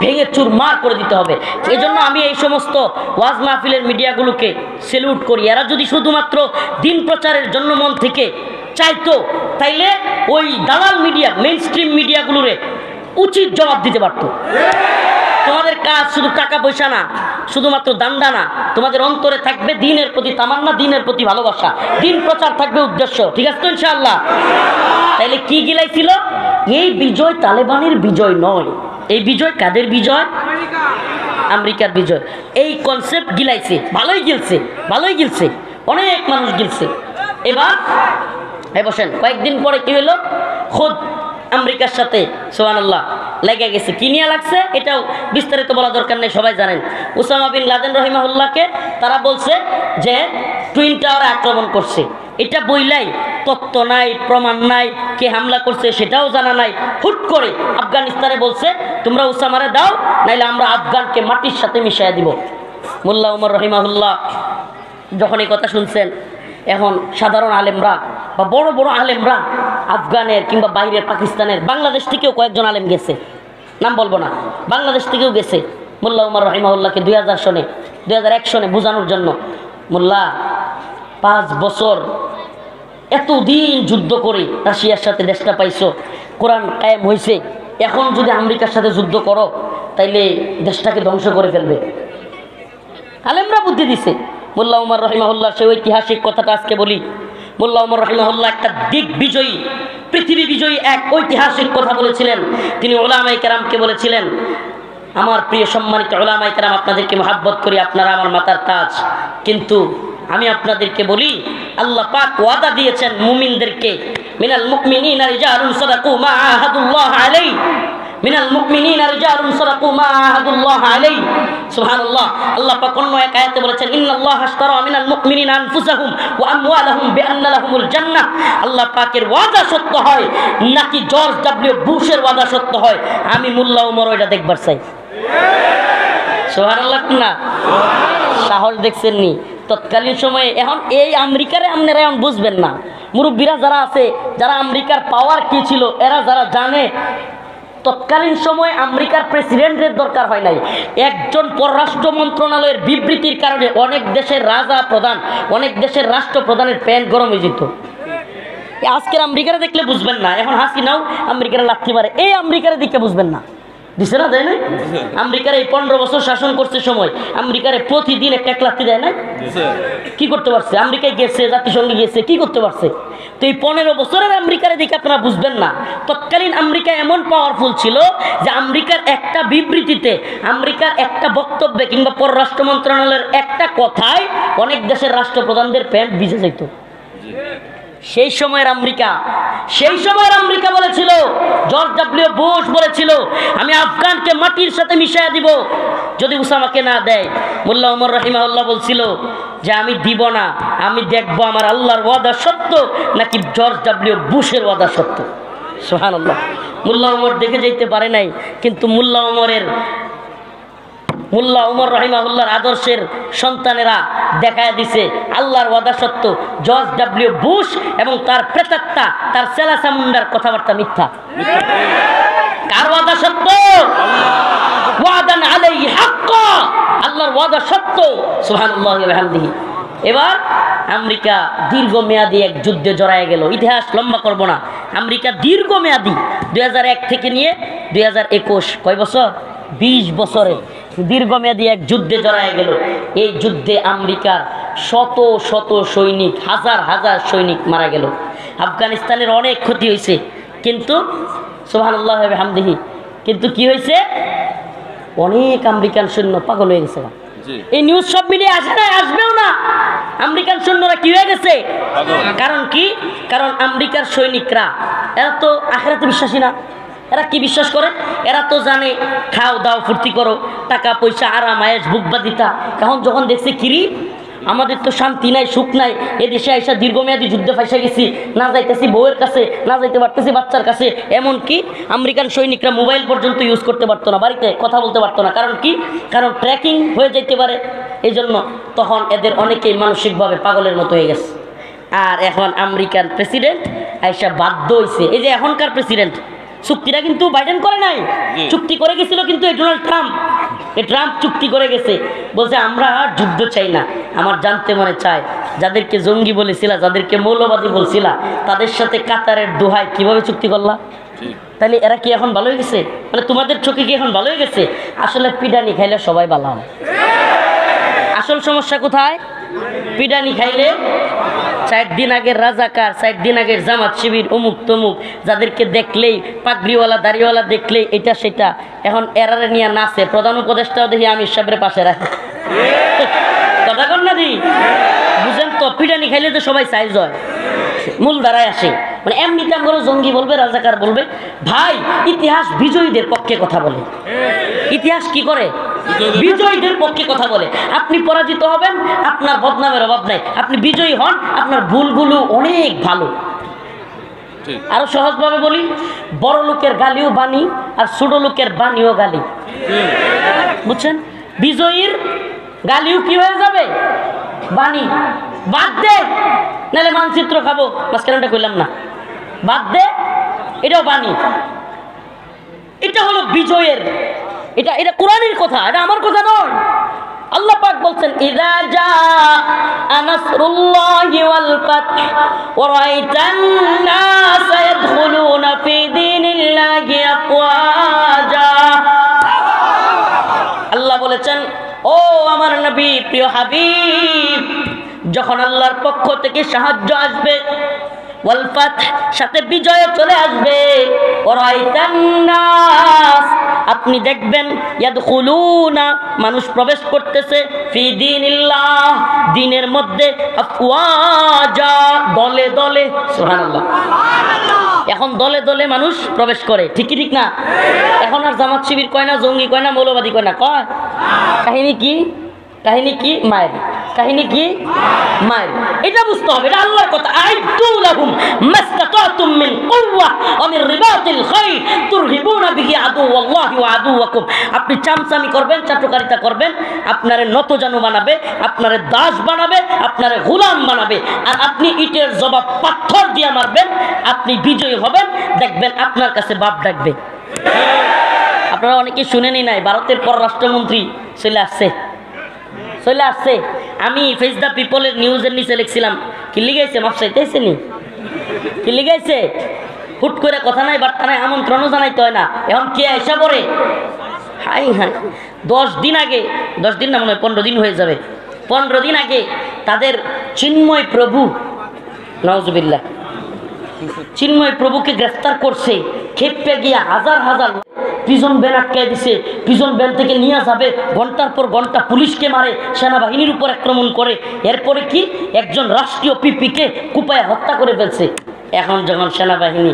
ভেঙে চুরমার করে দিতে হবে। এই জন্য আমি এই সমস্ত ওয়াজ মাহফিলের মিডিয়াগুলোকে সেলুট করি। এরা যদি শুধুমাত্র দিন প্রচারের জন্য মন থেকে চাইতো, তাইলে ওই দালাল মিডিয়া, মেইন স্ট্রিম মিডিয়াগুলোরে উচিত জবাব দিতে পারত। তোমাদের কাজ শুধু টাকা পয়সা না, শুধুমাত্র দান্দা না, তোমাদের অন্তরে থাকবে দিনের প্রতি তামান্না, দিনের প্রতি ভালোবাসা, দিন প্রচার থাকবে উদ্দেশ্য। ঠিক আছে তো ইনশাআল্লাহ? তাইলে কি গিলাইছিল? এই বিজয় তালেবানের বিজয় নয়, এই বিজয় কাদের বিজয়? আমেরিকার বিজয়। এই কনসেপ্ট গিলাইছে, ভালোই গিলছে, অনেক মানুষ গিলছে। এবার বসেন, কয়েকদিন পরে কি হলো? খোদ আমেরিকার সাথে সুবহানাল্লাহ লেগে গেছে। কি নিয়ে লাগছে এটাও বিস্তারিত বলা দরকার নেই, সবাই জানেন। ওসামা বিন লাদেন রহিমাহুল্লাহকে তারা বলছে যে টুইন টাওয়ারে আক্রমণ করছে। এটা বইলাই তথ্য নাই, প্রমাণ নাই, কে হামলা করছে সেটাও জানা নাই। হুট করে আফগানিস্তানে বলছে তোমরা ওসামারে দাও, নাইলে আমরা আফগানকে মাটির সাথে মিশিয়ে দিব। মোল্লা উমর রহিমাহুল্লাহ যখন এই কথা শুনছেন, এখন সাধারণ আলেমরা বা বড় বড় আলেমরা, আফগানের কিংবা বাইরের পাকিস্তানের, বাংলাদেশ থেকেও কয়েকজন আলেম গেছে, নাম বলবো না, বাংলাদেশ থেকেও গেছে মোল্লা উমর রহিমাহুল্লাহকে 2001 সনে বোঝানোর জন্য। মোল্লা 5 বছর এতদিন যুদ্ধ করে রাশিয়ার সাথে দেশটা পাইছো, কোরআন কায়েম হয়েছে, এখন যদি আমেরিকার সাথে যুদ্ধ করো তাইলে দেশটাকে ধ্বংস করে ফেলবে। আলেমরা বুদ্ধি দিছে। মোল্লা উমর রহিমাহুল্লাহ সেই ঐতিহাসিক কথাটা আজকে বলি। মোল্লা উমর রহিমাহুল্লাহ একটা দিগ্বিজয়ী, পৃথিবী বিজয়ী এক ঐতিহাসিক কথা বলেছিলেন। তিনি উলামায়ে কেরামকে বলেছিলেন, আমার প্রিয় সম্মানিত উলামায়ে কেরাম, আপনাদেরকে মহব্বত করি, আপনারা আমার মাথার তাজ, কিন্তু আমি আপনাদেরকে বলি, আল্লাহ পাক ওয়াদা দিয়েছেন মুমিনদেরকে, মিনাল মুমিনিনা রিজালুন সাদাকু মা আহাদুল্লাহ আলাইহি, মিনাল মুমিনিনা রিজালুন সাদাকু মা আহাদুল্লাহ আলাইহি। সুবহানাল্লাহ। আল্লাহ পাক অন্য এক আয়াতে বলেছেন, ইন্নাল্লাহা আশতারা মিনাল মুমিনিনা আনফুসাহুম ওয়া আমওয়ালাহুম বিআন্না লাহুমুল জান্নাহ। আল্লাহ পাকের ওয়াদা সত্য হয় নাকি জর্জ ডব্লিউ বুশের ওয়াদা সত্য হয়? আমি মোল্লা উমর ওইটা দেখবার চাই। সুবহানাল্লাহ না? সাহস দেখছেন নি? তৎকালীন সময়ে, এখন এই আমেরিকারে আপনারা এখন বুঝবেন না, মুরব্বীরা যারা আছে, যারা আমেরিকার পাওয়ার কি ছিল, এরা যারা জানে, তৎকালীন সময়ে আমেরিকার প্রেসিডেন্টের দরকার হয় নাই। একজন পররাষ্ট্র মন্ত্রণালয়ের বিবৃতির কারণে অনেক দেশের রাজা প্রধান, অনেক দেশের রাষ্ট্রপ্রধানের প্যান্ট গরম হয়ে যেত। আজকের আমেরিকারে দেখলে বুঝবেন না, এখন হাসিনাও আমেরিকারে লাথি মারে, এই আমেরিকারে দিকে বুঝবেন না। দিছে না, দেয় না? আমেরিকার এই 15 বছর শাসন করছে সময়, আমেরিকারে প্রতিদিন একটা লাথি দেয় না? কি করতে পারছে? আমেরিকায় গেছে, জাতিসংঘে গেছে, কি করতে পারছে? তো এই 15 বছরের আমেরিকারে দিকে আপনারা বুঝবেন না। তৎকালীন আমেরিকা এমন পাওয়ারফুল ছিল যে আমেরিকার একটা বিবৃতিতে, আমেরিকার একটা বক্তব্যে কিংবা পররাষ্ট্র মন্ত্রণালয়ের একটা কথায় অনেক দেশের রাষ্ট্রপ্রধানদের প্যান্ট ভিজে যেত। সেই সময়ের আমেরিকা বলেছিল, জর্জ ডব্লিউ বুশ বলেছিল, আমি আফগানকে মাটির সাথে মিশিয়ে দিব যদি উসামাকে না দেয়। মোল্লা ওমর রাহিমাহুল্লাহ বলছিল যে আমি দিব না, আমি দেখবো আমার আল্লাহর ওয়াদা সত্য নাকি জর্জ ডব্লিউ বুশের ওয়াদা সত্য। সুবহানাল্লাহ। মোল্লা ওমর দেখে যেতে পারে নাই, কিন্তু মোল্লা ওমর রাহিমাহুল্লাহর আদর্শের সন্তানেরা দেখায় দিছে আল্লাহর ওয়াদা সত্য, জর্জ ডব্লিউ বুশ এবং তার প্রেতাত্মা, তার সেলাসা মুন্ডার কথাবার্তা মিথ্যা। কার ওয়াদা সত্য? ওয়াদান আলাইহি হাক্কা, আল্লাহর ওয়াদা সত্য। সুবহানাল্লাহি ওয়া বিহামদিহি। এবার আমেরিকা দীর্ঘমেয়াদী এক যুদ্ধে জড়ায় গেল। ইতিহাস লম্বা করব না। আমেরিকা দীর্ঘমেয়াদী 2001 থেকে নিয়ে 2021, কয় বছর? 20 বছরের দীর্ঘমেয়াদী এক যুদ্ধে জড়ায় গেল। এই যুদ্ধে আমেরিকার শত শত সৈনিক, হাজার হাজার সৈনিক মারা গেল। আফগানিস্তানের অনেক ক্ষতি হয়েছে, কিন্তু সুবহানাল্লাহি ওয়া বিহামদিহি, কিন্তু কি হয়েছে? অনেক আমেরিকান সৈন্য পাগল হয়ে গেছে। এই নিউজ সব মিডিয়া আসে না, আসবেও না। আমেরিকান সৈন্যরা কি হয়ে গেছে? কারণ কি? কারণ আমেরিকার সৈনিকরা এরা তো আখিরাতে বিশ্বাসী না। এরা কি বিশ্বাস করে? এরা তো জানে খাও দাও ফুর্তি করো, টাকা পয়সা আরাম আয়েশ বুকবাদিতা। এখন যখন দেখছে কিরি আমাদের তো শান্তি নাই, সুখ নাই, এদেশে আইসা দীর্ঘমেয়াদী যুদ্ধে ফাঁসে গেছি, না যাইতেছি বউয়ের কাছে, না যাইতে পারতেছি বাচ্চার কাছে। এমনকি আমেরিকান সৈনিকরা মোবাইল পর্যন্ত ইউজ করতে পারতো না, বাড়িতে কথা বলতে পারতো না। কারণ কি? কারণ ট্র্যাকিং হয়ে যেতে পারে। এই জন্য তখন এদের অনেকেই মানসিকভাবে পাগলের মতো হয়ে গেছে। আর এখন আমেরিকান প্রেসিডেন্ট আইসা বাধ্য হয়েছে, এই যে এখনকার প্রেসিডেন্ট, চুক্তিটা কিন্তু বাইডেন করে নাই, চুক্তি করে গেছিল কিন্তু এই ডোনাল্ড ট্রাম্প। এই ট্রাম্প চুক্তি করে গেছে, বলছে আমরা যুদ্ধ চাই না। আমার জানতে মনে চায়, যাদেরকে জঙ্গি বলেছিলা, যাদেরকে মৌলবাদী বলছিলা, তাদের সাথে কাতারের দোহাই কিভাবে চুক্তি করলা? তাহলে এরা কি এখন ভালো হয়ে গেছে? মানে তোমাদের চোখে কি এখন ভালো হয়ে গেছে? আসলে পিডানি খাইলে সবাই ভালো হয়। আসল সমস্যা কোথায়? পিডানি খাইলে 4 দিন আগের রাজাকার, 4 দিন আগের জামাত শিবির, অমুক তমুক, যাদেরকে দেখলেই পাগড়িওয়ালা দাড়িওয়ালা দেখলেই এটা সেটা, এখন এরারে নিয়ে নাচে। প্রধান উপদেষ্টাও দেখি আমির সাহেবের পাশে রাখে। কথা কর না দি, বুঝেন তো? পিডানি খাইলে তো সবাই সাইজ হয়, মূল ধারায় আসে। মানে এমনিতে আমরা জঙ্গি বলবে, রাজাকার বলবে। ভাই, ইতিহাস বিজয়ীদের পক্ষে কথা বলে। ইতিহাস কি করে? বিজয়ীদের পক্ষে কথা বলে। আপনি পরাজিত হবেন, আপনার বদনামের অভাব নাই। আপনি বিজয়ী হন, আপনার ভুলগুলো অনেক ভালো। আরো সহজভাবে বলি, বড় লোকের গালিও বাণী, আর ছোট লোকের বাণীও গালি। বুঝছেন? বিজয়ীর গালিও কি হয়ে যাবে? বাণী। বাদ দে, নাহলে মানচিত্র খাবো, মাঝখানটা কইলাম না, বাদ দে, এটাও বাণী। এটা হলো বিজয়ের, এটা কোরআনের কথা, এটা আমার কথা নয়। আল্লাহ পাক বলছেন, ইযা জাআ নাসরুল্লাহি ওয়াল ফাতহ ওয়া রাআইতান নাস ইয়াদখুলুনা ফি দীনিল্লাহি আফওয়াজা। আল্লাহ বলেছেন, ও আমার নবী, প্রিয় হাবিব, যখন আল্লাহর পক্ষ থেকে সাহায্য আসবে, ওয়াল ফাতহ, সাথে বিজয় চলে আসবে, ওয়া রাআইতান নাস, আপনি দেখবেন, ইয়াদখুলুনা, মানুষ প্রবেশ করতেছে, ফি দীনিল্লাহ, দ্বীনের মধ্যে, আফওয়াজা, দলে দলে। সুবহানাল্লাহ। এখন দলে দলে মানুষ প্রবেশ করে, ঠিক কি ঠিক না? এখন আর জামাত শিবির কয় না, জঙ্গি কয় না, মৌলবাদী কয় না, কয় কাহিনী কি? কাহিনী কি? মায়ের কাহিনী কি? মায়ের। এটা বুঝতে হবে, এটা আল্লাহর কথা। আইদু লাহুম মাসতাতাতুম মিন কুওয়া ওয়া মিন রিবাতিল খাইল তুরহিবুনা বিহি আদুওয়াল্লাহি ওয়া আদুওয়াকুম। আপনি চামচামি করবেন, চাটুকারিতা করবেন, আপনারে নতজানু বানাবে, আপনারে দাস বানাবে, আপনারে গোলাম বানাবে, আর আপনি ইটের জবাব পাথর দিয়ে মারবেন, আপনি বিজয়ী হবেন। দেখবেন আপনার কাছে বাপ ডাকবে। আপনারা অনেকে শুনেনি নাই, ভারতের পররাষ্ট্রমন্ত্রী চলে আসছে। আমি ফেস দ্য পিপলের নিউজের নিচে লিখছিলাম, কি লিখাইছে? মাপ চাইতেছে নি? কি লিখাইছে? হুট করে কথা নাই, বার্তা নাই, আমন্ত্রণও জানাইতে হয় না। এখন কে আইসা পড়ে? হাই হাই, 10 দিন আগে, 10 দিন না, মনে হয় 15 দিন হয়ে যাবে, 15 দিন আগে তাদের চিন্ময় প্রভু, নাউজুবিল্লাহ, চিন্ময় প্রভুকে গ্রেফতার করছে। খেপে গিয়া হাজার হাজার প্রিজন ভ্যান আটকায় দিছে, প্রিজন ভ্যান থেকে নিয়ে যাবে, ঘন্টার পর ঘন্টা পুলিশকে মারে, সেনাবাহিনীর উপর আক্রমণ করে, এরপরে কি একজন রাষ্ট্রীয় পিপিকে কুপায় হত্যা করে ফেলছে। এখন যখন সেনাবাহিনী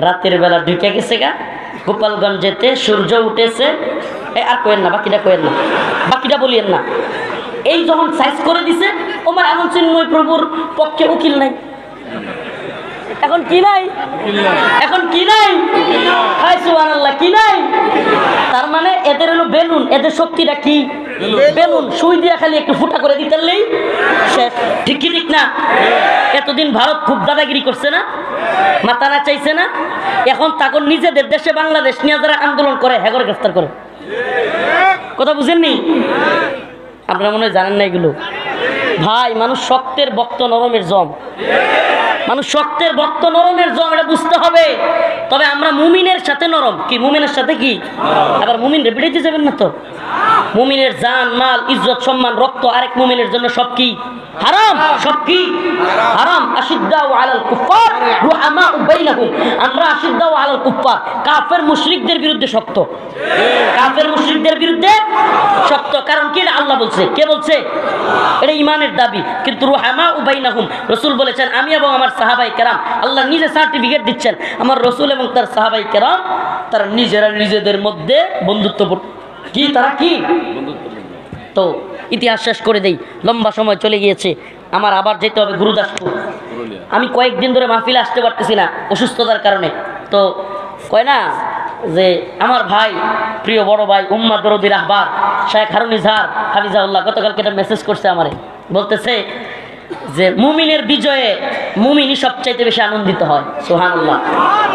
রাতের বেলা ঢুকে গেছে গা গোপালগঞ্জেতে, সূর্য উঠেছে, আর কোয়েন না, বাকিটা কোয়েন না, বাকিটা বলিয়েন না, এই যখন সাইজ করে দিছে, ওমর এমন চিন্ময় প্রভুর পক্ষে উকিল নাই। এখন কি নাই? এখন কি নাই? হাই সুবহানাল্লাহ, কি নাই? তার মানে এদের হলো বেলুন, এদের শক্তিটা কি? বেলুন। সুই দিয়া খালি একটু ফুটা করে দিতেলেই শেষ। ঠিক কি ঠিক না? এতদিন ভারত খুব দাদাগিরি করছে না, মাথা না চাইছে না, এখন তখন নিজেদের দেশে বাংলাদেশ নিয়ে যারা আন্দোলন করে হেগর গ্রেফতার করে। কথা বুঝেননি? আপনারা মনে হয় জানেন না এগুলো। ভাই, মানুষ শক্তের বক্ত নরমের জম, মানুষ শক্তের বক্ত নরমের জম, এটা বুঝতে হবে। তবে আমরা মুমিনের সাথে নরম। কি মুমিনের সাথে কি? আবার মুমিন রে বিড়াইতে যাবেন না তো। মুমিনের জান মাল ইজ্জত সম্মান রক্ত আরেক মুমিনের জন্য সব কি হারাম, সব কি হারাম। আশিদ্দাউ আলাল কুফার রুহামাউ বাইনাহুম, আমরা আশিদ্দাউ আলাল কুফার, কাফের মুশরিকদের বিরুদ্ধে শক্ত, কাফের মুশরিকদের বিরুদ্ধে শক্ত। কারণ কি? আল্লাহ বলছে। কে বলছে? এটা ইমানের দাবি। কিন্তু রুহামাউ বাইনাহুম, রাসূল বলেছেন আমি এবং আমার সাহাবায়ে কেরাম, আল্লাহ নিজে সার্টিফিকেট দিচ্ছেন, আমার রাসূল এবং তার সাহাবায়ে কেরাম তারা নিজেরা নিজেদের মধ্যে বন্ধুত্বপূর্ণ। কি তারা কি? তো ইতিহাস শেষ করে দেই, লম্বা সময় চলে গিয়েছে, আমার আবার যেতে হবে গুরুদাসপুর। আমি কয়েকদিন ধরে মাহফিলে আসতে পারতেছি না অসুস্থতার কারণে। তো কয় না যে আমার ভাই, প্রিয় বড় ভাই উম্মা দরদি রাহবার শেখ হারুন ইজহার হাফিজাহুল্লাহ গতকালকে একটা মেসেজ করছে আমারে, বলতেছে যে মুমিনের বিজয়ে মুমিনই সবচাইতে বেশি আনন্দিত হয়। সুবহানাল্লাহ।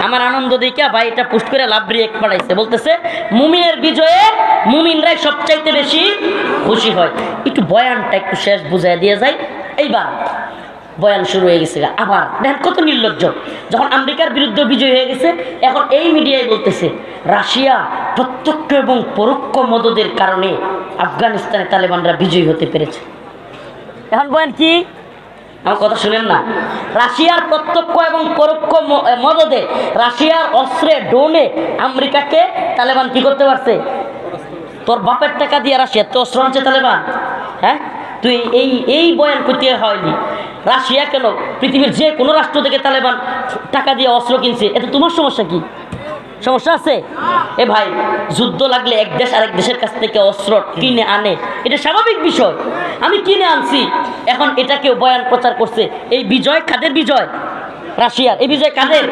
আমার আনন্দ দেখে ভাই এটা পোস্ট করে লাভ রিয়েক্ট পাঠাইছে, বলতেছে মুমিনের বিজয়ে মুমিনরাই সবচাইতে বেশি খুশি হয়। একটু বয়ানটা একটু শেষ বুঝাই দিয়ে যায়। এইবার বয়ান শুরু হয়ে গেছে। আবার দেখেন কত নির্লজ্জ, যখন আমেরিকার বিরুদ্ধে বিজয় হয়ে গেছে, এখন এই মিডিয়ায় বলতেছে রাশিয়া প্রত্যক্ষ এবং পরোক্ষ মদদের কারণে আফগানিস্তানে তালেবানরা বিজয়ী হতে পেরেছে। এখন বয়ান কি? আমার কথা শুনেন না। রাশিয়ার প্রত্যক্ষ এবং পরোক্ষ মদদে, রাশিয়ার অস্ত্রে ডোনে আমেরিকাকে তালেবান কি করতে পারছে? তোর বাপের টাকা দিয়ে রাশিয়া তো অস্ত্র আনছে তালেবান। হ্যাঁ, তুই এই বয়ান করতে হয়নি। রাশিয়া কেন, পৃথিবীর যে কোনো রাষ্ট্র থেকে তালেবান টাকা দিয়ে অস্ত্র কিনছে, এতে তোমার সমস্যা কি? সমস্যা আছে? এ ভাই, যুদ্ধ লাগলে এক দেশ আরেক দেশের কাছ থেকে অস্ত্র কিনে আনে, এটা স্বাভাবিক বিষয়। আমি কিনে আনছি, এখন এটা কেউ বয়ান প্রচার করছে। এই বিজয় কাদের বিজয়? রাশিয়ার। এই বিজয় কাদের?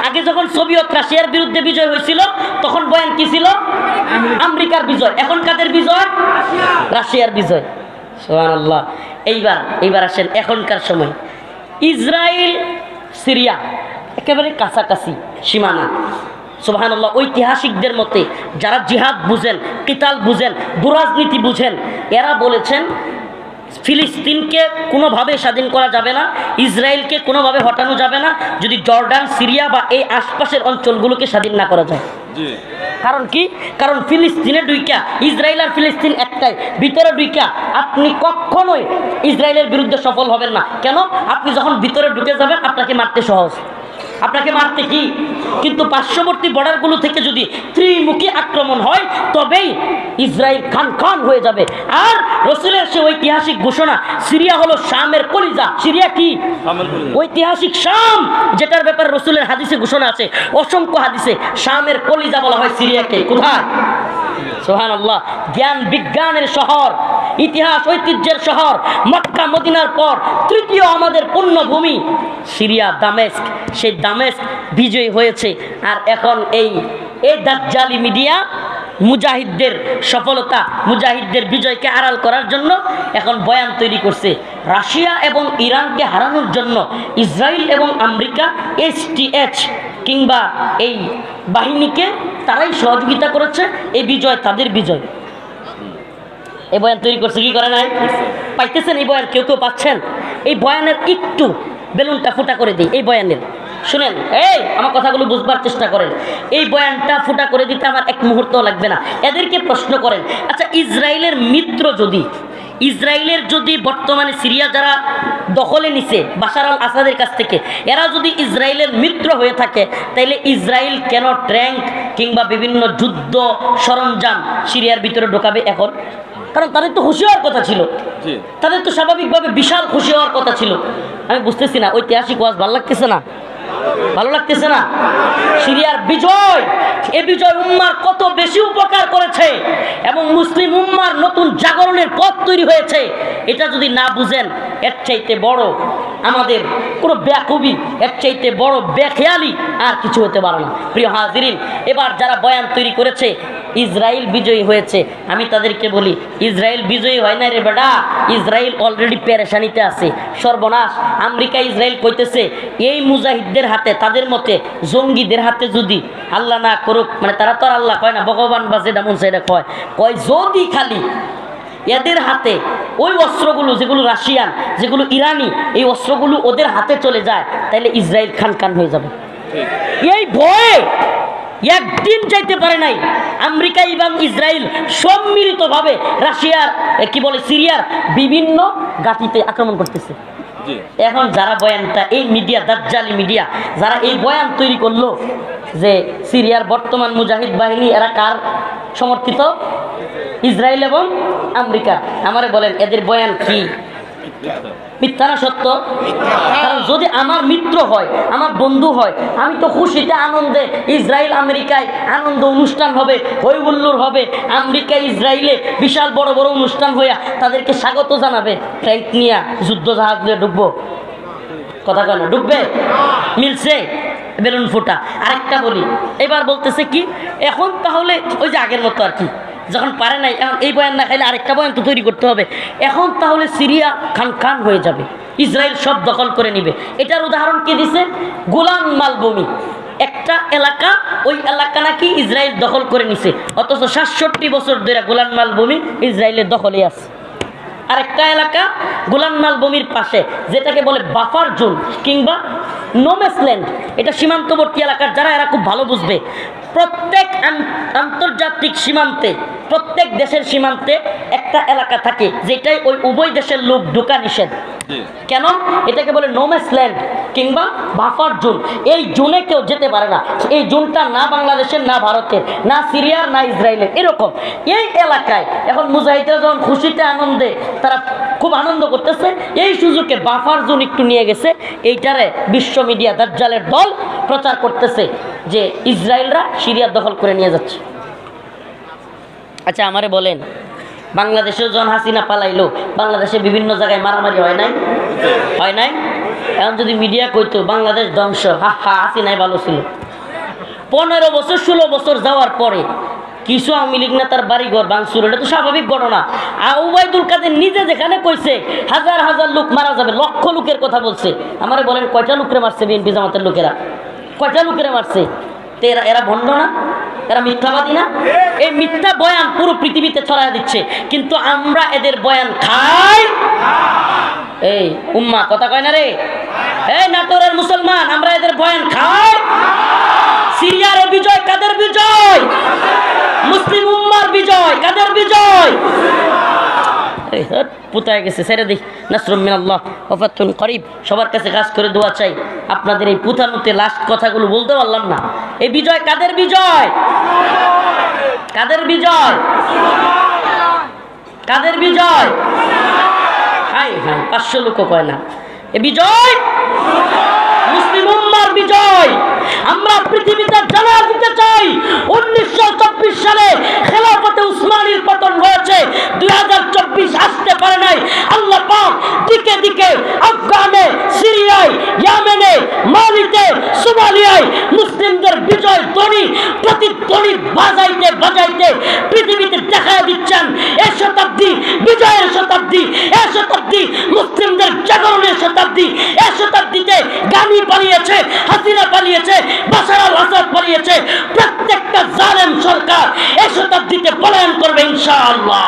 আগে যখন সোভিয়েত রাশিয়ার বিরুদ্ধে বিজয় হয়েছিল তখন বয়ান কি ছিল? আমেরিকার বিজয়। এখন কাদের বিজয়? রাশিয়ার বিজয়। সুবহানাল্লাহ। এইবার আসেন এখনকার সময়। ইসরায়েল সিরিয়া একেবারে কাছাকাছি সীমানা। সুবহানাল্লাহ। ঐতিহাসিকদের মতে, যারা জিহাদ বুঝেন, কিতাল বুঝেন, দুরাজনীতি বুঝেন, এরা বলেছেন ফিলিস্তিনকে কোনোভাবে স্বাধীন করা যাবে না, ইসরায়েলকে কোনোভাবে হটানো যাবে না যদি জর্ডান, সিরিয়া বা এই আশপাশের অঞ্চলগুলোকে স্বাধীন না করা যায়। কারণ কি? কারণ ফিলিস্তিনে ডুইকা, ইসরায়েল আর ফিলিস্তিন একটাই, ভিতরে ডুইকা আপনি কখনোই ইসরায়েলের বিরুদ্ধে সফল হবেন না। কেন? আপনি যখন ভিতরে ঢুকে যাবেন আপনাকে মারতে সহজ, আপনাকে মারতে কি, কিন্তু পার্শ্ববর্তী বর্ডারগুলো থেকে যদি ত্রিমুখী আক্রমণ হয় তবেই ইসরায়েল খান খান হয়ে যাবে। আর রাসূলের সে ঐতিহাসিক ঘোষণা, সিরিয়া হলো শামের কলিজা। সিরিয়া কি? ঐতিহাসিক শাম, যেটার ব্যাপারে রাসূলের হাদিসে ঘোষণা আছে, অসংখ্য হাদিসে। শামের কলিজা বলা হয় সিরিয়াকে। কোথায়? সুবহানাল্লাহ। জ্ঞান বিজ্ঞানের শহর, ইতিহাস ঐতিহ্যের শহর, মক্কা মদিনার পর তৃতীয় আমাদের পুণ্যভূমি সিরিয়া, দামেস্ক। সেই দামেস্ক বিজয়ী হয়েছে। আর এখন এই দাজ্জালি মিডিয়া মুজাহিদদের সফলতা, মুজাহিদদের বিজয়কে আড়াল করার জন্য এখন বয়ান তৈরি করছে। রাশিয়া এবং ইরানকে হারানোর জন্য ইসরায়েল এবং আমেরিকা STH কিংবা এই বাহিনীকে তারাই সহযোগিতা করেছে। এই বিজয় তাদের বিজয়। এই বয়ান তৈরি করছে, কি করে নাই? পাইতেছেন এই বয়ান? কেউ কেউ পাচ্ছেন? এই বয়ানের একটু বেলুনটা ফুটা করে দিই। এই বয়ানের শুনেন, আমার কথাগুলো বুঝবার চেষ্টা করেন। এই বয়ানটা ফুটা করে দিতে আমার এক মুহূর্ত লাগবে না। এদেরকে প্রশ্ন করেন, আচ্ছা ইসরায়েলের মিত্র যদি ইসরায়েলের যদি বর্তমানে সিরিয়া যারা দখলে নিছে বাশার আল আসাদের কাছ থেকে, এরা যদি ইসরায়েলের মিত্র হয়ে থাকে, তাইলে ইসরায়েল কেন ট্যাঙ্ক কিংবা বিভিন্ন যুদ্ধ সরঞ্জাম সিরিয়ার ভিতরে ঢোকাবে এখন? কারণ তাদের তো খুশি হওয়ার কথা ছিল, তাদের তো স্বাভাবিকভাবে বিশাল খুশি হওয়ার কথা ছিল। আমি বুঝতেছি না, ঐতিহাসিক ওয়াজ ভালো লাগতেছে না, ভালো লাগতেছে না। সিরিয়ার বিজয়, এই বিজয় উম্মার কত বেশি উপকার করেছে এবং মুসলিম উম্মার নতুন জাগরণের পথ তৈরি হয়েছে, এটা যদি না বুঝেন এর চাইতে বড় আমাদের কোনো বেকুবি, এর চাইতে বড় বেখেয়ালি আর কিছু হতে পারে না। প্রিয় হাজিরিন, এবার যারা বয়ান তৈরি করেছে ইসরায়েল বিজয়ী হয়েছে, আমি তাদেরকে বলি ইসরায়েল বিজয়ী হয় না রে বেটা, ইসরায়েল অলরেডি পেরেশানিতে আছে, সর্বনাশ। আমেরিকা ইসরায়েল কইতেছে এই মুজাহিদদের হাতে, তাদের মতে জঙ্গিদের হাতে যদি আল্লাহ না করুক, মানে তারা তো আর আল্লাহ কয় না, ভগবান বা যেটা মন সেটা কয়, কয় যদি খালি এদের হাতে ওই অস্ত্রগুলো যেগুলো রাশিয়ান, যেগুলো ইরানি, এই অস্ত্রগুলো ওদের হাতে চলে যায়, তাহলে ইসরায়েল খান খান হয়ে যাবে। এই ভয়ে একদিন যাইতে পারে নাই আমেরিকা এবং ইসরায়েল সম্মিলিতভাবে রাশিয়ার কি বলে সিরিয়ার বিভিন্ন ঘাঁটিতে আক্রমণ করতেছে। এখন যারা বয়ানটা, এই মিডিয়া, দাজ্জালি মিডিয়া, যারা এই বয়ান তৈরি করলো যে সিরিয়ার বর্তমান মুজাহিদ বাহিনী এরা কার সমর্থিত? ইসরায়েল এবং আমেরিকা। আমারে বলেন এদের বয়ান কি মিথ্যা না সত্য? কারণ যদি আমার মিত্র হয়, আমার বন্ধু হয়, আমি তো খুশিতে আনন্দে, ইসরায়েল আমেরিকায় আনন্দ অনুষ্ঠান হবে, হই হুল্লোড় হবে, আমেরিকা ইসরায়েলে বিশাল বড় বড় অনুষ্ঠান হইয়া তাদেরকে স্বাগত জানাবে, ট্যাঙ্ক নিয়ে যুদ্ধ জাহাজ নিয়ে ঢুকবো, কথা কেন ঢুকবে? মিলছে বেলুন ফুটা। আরেকটা বলি, এবার বলতেছে কি এখন তাহলে ওই যে আগের মতো আর কি, যখন পারে নাই এখন এই বয়ান না খাইলে আরেকটা বয়ান তো তৈরি করতে হবে, এখন তাহলে সিরিয়া খান খান হয়ে যাবে, ইসরায়েল সব দখল করে নিবে। এটার উদাহরণ কি দিছে? গোলান মালভূমি একটা এলাকা, ওই এলাকা নাকি ইসরায়েল দখল করে নিছে, অথচ ৬৭ বছর ধরে গোলান মালভূমি ইসরায়েলের দখলে আছে। আরেকটা এলাকা গোলান মালভূমির পাশে, যেটাকে বলে বাফার জোন কিংবা নোম্যান্সল্যান্ড, এটা সীমান্তবর্তী এলাকার যারা, এরা খুব ভালো বুঝবে। প্রত্যেক আন্তর্জাতিক সীমান্তে, প্রত্যেক দেশের সীমান্তে একটা এলাকা থাকে যেটাই ওই উভয় দেশের লোক ঢোকা নিষেধ। কেন? এটাকে বলে নোম্যান্সল্যান্ড কিংবা বাফার জোন। এই জোনে কেউ যেতে পারে না, এই জোনটা না বাংলাদেশের, না ভারতের, না সিরিয়ার, না ইসরায়েলের, এরকম। এই এলাকায় এখন মুজাহিদরা যখন খুশিতে আনন্দে তারা খুব আনন্দ করতেছে, এই সুযোগে বাফার জোন একটু নিয়ে গেছে, এইটারে বিশ্ব মিডিয়া দাজ্জালের দল প্রচার করতেছে যে ইসরায়েলরা সিরিয়া দখল করে নিয়ে যাচ্ছে। আচ্ছা আমারে বলেন, বাংলাদেশেও যখন হাসিনা পালাইলো, বাংলাদেশে বিভিন্ন জায়গায় মারামারি হয় নাই? হয় নাই? এখন যদি মিডিয়া কইতো বাংলাদেশ ধ্বংস, হা হা হাসিনাই ভালো ছিল। 15 বছর 16 বছর যাওয়ার পরে কিছু আওয়ামী লীগ নেতার বাড়িঘর ভাঙচুর, এটা তো স্বাভাবিক ঘটনা। আর ওবায়দুল কাদের নিজে যেখানে কইছে হাজার হাজার লোক মারা যাবে, লক্ষ লোকের কথা বলছে, আমারে বলেন কয়টা লোকের মারছে বিএনপি জামাতের লোকেরা? কয়টা লোকের মারছে? তো এরা ভণ্ড না? এরা মিথ্যাবাদী না? এই মিথ্যা বয়ান পুরো পৃথিবীতে ছড়ায় দিচ্ছে, কিন্তু আমরা এদের বয়ান খাই। এই উম্মা কথা কয় না রে, এই নাটোরের মুসলমান, আমরা এদের বয়ান খাই। সিরিয়ার বিজয় কাদের বিজয়? মুসলিম উম্মার বিজয়। কাদের বিজয়? পুতায় গেছে, ছেড়ে দিই। নাসরুম মিনাল্লাহ ওয়া ফাতহুন করিব। সবার কাছে কাজ করে দোয়া চাই। আপনাদের এই পুতানুতে লাস্ট কথাগুলো বলতে পারলাম না। এই বিজয় কাদের বিজয়? কাদের বিজয়? কাদের বিজয়? হাই হাই 500 লোক কয় না। এই বিজয় মুসলিম উম্মার বিজয়। আমরা পৃথিবীতে জানা দিতে চাই 1924 সালে খেলাফতে উসমানীর পতন হয়েছে, 2024 আসতে পারে নাই। আল্লাহ পাক দিকে দিকে আফগানে, সিরিয়ায়, ইয়েমেনে, মালিতে, সোমালিয়ায় মুসলিমদের বিজয় ধ্বনি, প্রতিধ্বনি বাজাইতে বাজাইতে পৃথিবীতে দেখায় দিচ্ছেন এ শতাব্দী বিজয়ের শতাব্দী, এ শতাব্দী মুসলিমদের জাগরণের শতাব্দী। এ শতাব্দীতে গানি পালিয়েছে, হাসিনা পালিয়েছে, বাশার আল আসাদ পালিয়েছে, প্রত্যেকটা জালেম সরকার এ শতাব্দীতে পলায়ন করবে ইনশাআল্লাহ।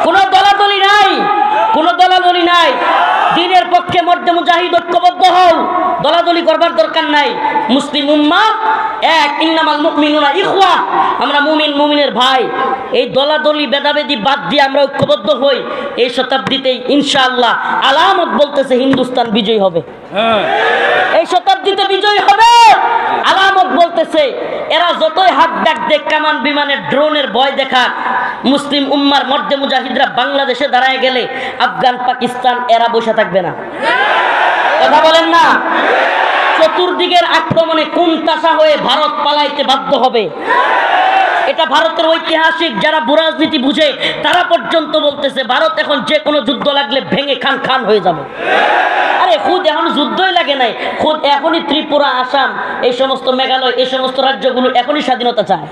কোনো দলাদলি নাই, কোনো দলাদলি মুজাহিদ ঐক্যবদ্ধ হও, দলাদলি করবার দরকার নাই। মুসলিম উম্মাহ এক, ইন্নামাল মুমিনুনা ইখওয়া, আমরা মুমিন মুমিনের ভাই। এই দলাদলি ভেদাভেদি বাদ দিয়ে আমরা ঐক্যবদ্ধ হই। এই শতাব্দীতেই ইনশাআল্লাহ আলামত বলতেছে হিন্দুস্তান বিজয়ী হবে। এই শতাব্দীতে বিজয়ী হবে, আলামত বলতেছে। এরা যতই হাত ডাক দেখ, কামান বিমানের ড্রোনের ভয় দেখা, মুসলিম উম্মার মর্দে মুজাহিদরা বাংলাদেশে দাঁড়ায় গেলে আফগান পাকিস্তান এরা বসে থাকবে না। কথা বলেন না? চতুর্দিকের আক্রমণে কুনতাসা হয়ে ভারত পালাইতে বাধ্য হবে। এটা ভারতের ঐতিহাসিক যারা রাজনীতি বুঝে তারা পর্যন্ত বলতেছে ভারত এখন যে কোনো যুদ্ধ লাগলে ভেঙে খান খান হয়ে যাবে। আরে খুদ এখন যুদ্ধই লাগে নাই, খুদ এখনই ত্রিপুরা, আসাম, এই সমস্ত মেঘালয়, এই সমস্ত রাজ্যগুলো এখনই স্বাধীনতা চায়।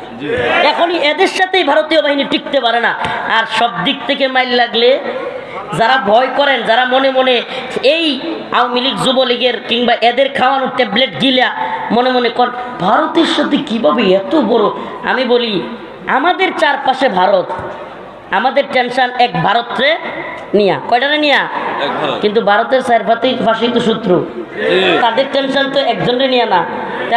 এখনই এদের সাথেই ভারতীয় বাহিনী টিকতে পারে না। আর সব দিক থেকে মাইল লাগলে যারা ভয় করেন, যারা মনে মনে এই আওয়ামী লীগ, যুবলীগের কিংবা এদের খাওয়ানো ট্যাবলেট গিলা মনে মনে কর ভারতের সাথে কিভাবে এত বড়, আমি বলি আমাদের চারপাশে ভারত, আমাদের টেনশন এক ভারতরে নিয়া, কয়টারে নিয়া, কিন্তু ভারতের পাশেই তো শত্রু, তাদের টেনশন তো একজনের নিয়ে না।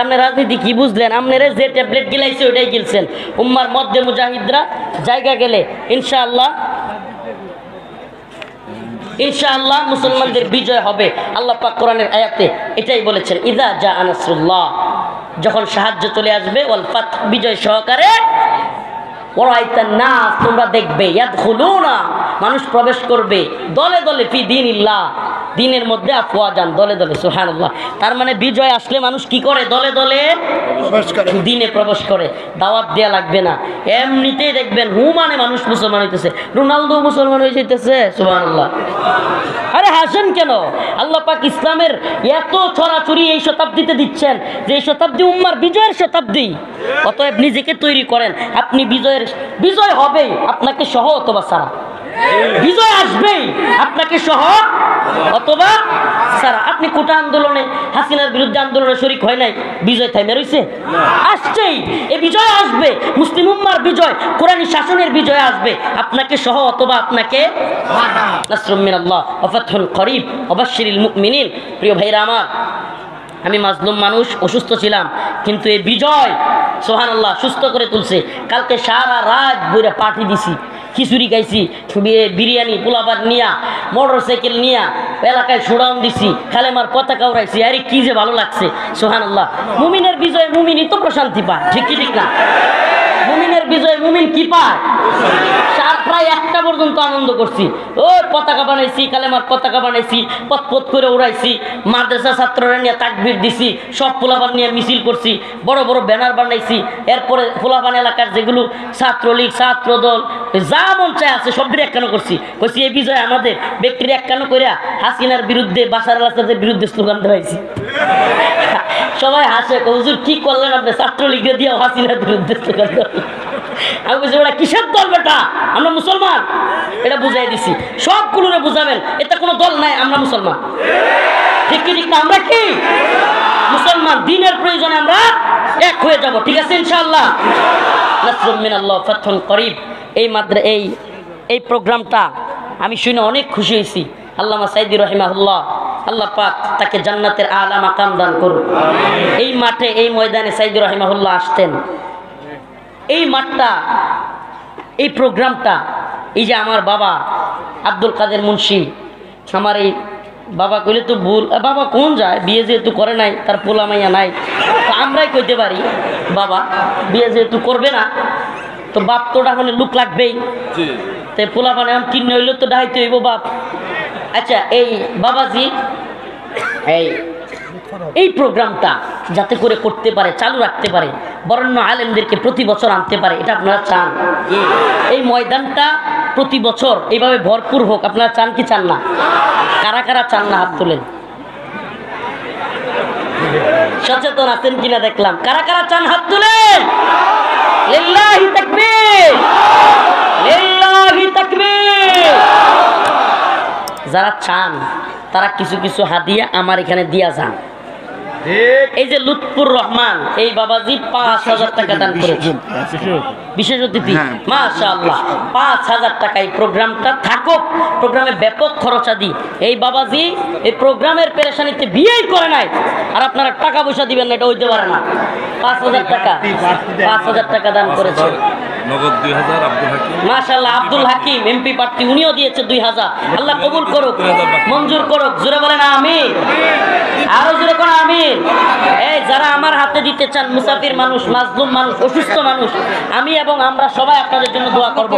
আপনি রাজনীতি কি বুঝলেন? আপনারা যে ট্যাবলেট গিলাইছে ওইটাই গিলছেন। উম্মার মধ্যে মুজাহিদরা জায়গা গেলে ইনশাআল্লাহ ইনশাআল্লাহ মুসলমানদের বিজয় হবে। আল্লাহ পাক কোরআনের আয়াতে এটাই বলেছেন, ইযা জা নাসরুল্লাহ, যখন সাহায্য চলে আসবে, ওয়াল ফাত, বিজয় সহকারে, ওয়ারাইতান নাস, তোমরা দেখবে, ইয়াদখুলুনা, মানুষ প্রবেশ করবে, দলে দলে ফি দীনিল্লাহ, দিনের মধ্যে আফওয়াজান, দলে দলে। সুবহানাল্লাহ। তার মানে বিজয় আসলে মানুষ কি করে? দলে দলে দিনে প্রবেশ করে। দাওয়াত দেয়া লাগবে না, এমনিতেই দেখবেন হুমানে মানুষ মুসলমান হইতেছে। রোনালদো মুসলমান হয়ে যাইতেছে। সুবহানাল্লাহ। আরে হাসেন কেন? আল্লাহ পাক ইসলামের এত ছড়াছড়ি এই শতাব্দীতে দিচ্ছেন যে এই শতাব্দী উম্মার বিজয়ের শতাব্দী। অতএব নিজেকে তৈরি করেন, আপনি বিজয় হবেই, আপনাকে সহ অথবা সারা। বিজয় আসবেই, আপনাকে সহ অথবা সারা। আপনি কোটা আন্দোলনে, হাসিনার বিরুদ্ধে আন্দোলনে শরীক হয় নাই, বিজয় থাইমে রইছে? আসছেই, এই বিজয় আসবে, মুসলিম উম্মার বিজয়, কোরআনী শাসনের বিজয় আসবে, আপনাকে সহ অথবা আপনাকে। নাসরুম মিনাল্লাহ ওয়া ফাতহুন করিব ওয়া বাশশিরিল মুমিনিন। প্রিয় ভাইরা আমার, আমি মাজলুম মানুষ, অসুস্থ ছিলাম, কিন্তু এই বিজয় সুবহানাল্লাহ সুস্থ করে তুলছে। কালকে সারা রাত বইরা পার্টি দিছি, খিচুড়ি খাইছি, বিরিয়ানি, পোলাপাট নিয়া, মোটর সাইকেল নিয়া এলাকায় শোডাউন দিছি, কালেমার পতাকা উড়াইছি। আরে কি যে ভালো লাগছে। সুবহানাল্লাহ। মুমিনের বিজয় মুমিনই তো প্রশান্তি পায়, ঠিক কি ঠিক না? মুমিনের বিজয় মুমিন কি পায়? প্রায় একটা পর্যন্ত আনন্দ করছি, ওই পতাকা বানাইছি, কালেমার পতাকা বানাইছি, পথ পথ করে উড়াইছি, মাদ্রাসা ছাত্ররা নিয়ে তাকবীর দিছি, সব পোলাপান নিয়ে মিছিল করছি, বড় বড় ব্যানার বানাইছি। এরপরে পোলাপান এলাকার যেগুলো ছাত্রলীগ, ছাত্রদল, যা মন চায় আছে সবটির একখানো করছি। কইছি এই বিজয় আমাদের, ব্যক্তির একখানো করিয়া হাসিনার বিরুদ্ধে, বাশার আল আসাদের বিরুদ্ধে স্লোগান দেওয়াইছি। সবাই হাসে, হুজুর কি করলেন আপনি, ছাত্রলীগের দিয়ে হাসিনার বিরুদ্ধে স্লোগান দেওয়া। আমি বলছি ওটা কিসের দল বেটা, আমরা মুসলমান, এটা বুঝাই দিছি। সবগুলোরে বুঝাবেন এটা কোনো দল নাই, আমরা মুসলমান, ঠিক কি ঠিক না? আমরা কি মুসলমান, দিনের প্রয়োজনে আমরা এক হয়ে যাব, ঠিক আছে ইনশাআল্লাহ। নাসরুম মিনাল্লাহ ফাতহুন করিব। এই প্রোগ্রামটা আমি শুনে অনেক খুশি হয়েছি। আল্লামা সাইদি রহিমাহুল্লাহ, আল্লাহ পাক তাকে জান্নাতের আলা মাকাম দান করুন। এই মাঠে, এই ময়দানে সাইদি রহিমাহুল্লাহ আসতেন। এই মাঠটা, এই প্রোগ্রামটা, এই যে আমার বাবা আব্দুল কাদের মুন্সি, আমার এই বাবা কইলে তো ভুল, বাবা কোন যায়, বিয়ে যেহেতু করে নাই, তার পোলা মাইয়া নাই, তো আমরাই কইতে পারি বাবা বিয়ে যেহেতু করবে না, তো বাপ তো ডাকলে লুক লাগবেই, তো পোলা মানে আমি কিনে হইলে তো ডাইতে হইব বাপ। আচ্ছা, এই বাবাজি এই প্রোগ্রামটা যাতে করে করতে পারে, চালু রাখতে পারে, বরেণ্য আলেমদেরকে প্রতি বছর আনতে পারে, এটা আপনারা চান? এই ময়দানটা প্রতি বছর এইভাবে ভরপুর হোক, আপনারা চান কি চান না? কারা কারা চান না হাত তোলেন। সচেতন আছেন কিনা দেখলাম। কারা কারা চান হাত তোলেন। লিল্লাহি তাকবীর, লিল্লাহি তাকবীর। যারা চান তারা কিছু কিছু হাদিয়া আমার এখানে দিয়া যান। এই যে লুৎফুর রহমান এই বাবাজি 5,000 টাকা দান করেছেন, বিশেষ অতিথি। মাশাআল্লাহ, 5,000 টাকা। এই প্রোগ্রামটা থাকুক, প্রোগ্রামে ব্যাপক খরচাদি। এই বাবাজি এই প্রোগ্রামের পেরেশানিতে বিয়েই করে নাই, আর আপনারা টাকা পয়সা দিবেন না, এটা হইতে পারে না। 5,000 টাকা, 5,000 টাকা দান করেছেন। মাশাআল্লাহ, আব্দুল হাকিম এমপি প্রার্থী, উনিও দিয়েছে 2,000। আল্লাহ কবুল করুক, মঞ্জুর করুক। জোরে বলেন আমিন, আরো জোরে করে আমিন। এই যারা আমার হাতে দিতে চান, মুসাফির মানুষ, মাজলুম মানুষ, অসুস্থ মানুষ, আমি এবং আমরা সবাই আপনাদের জন্য দোয়া করব।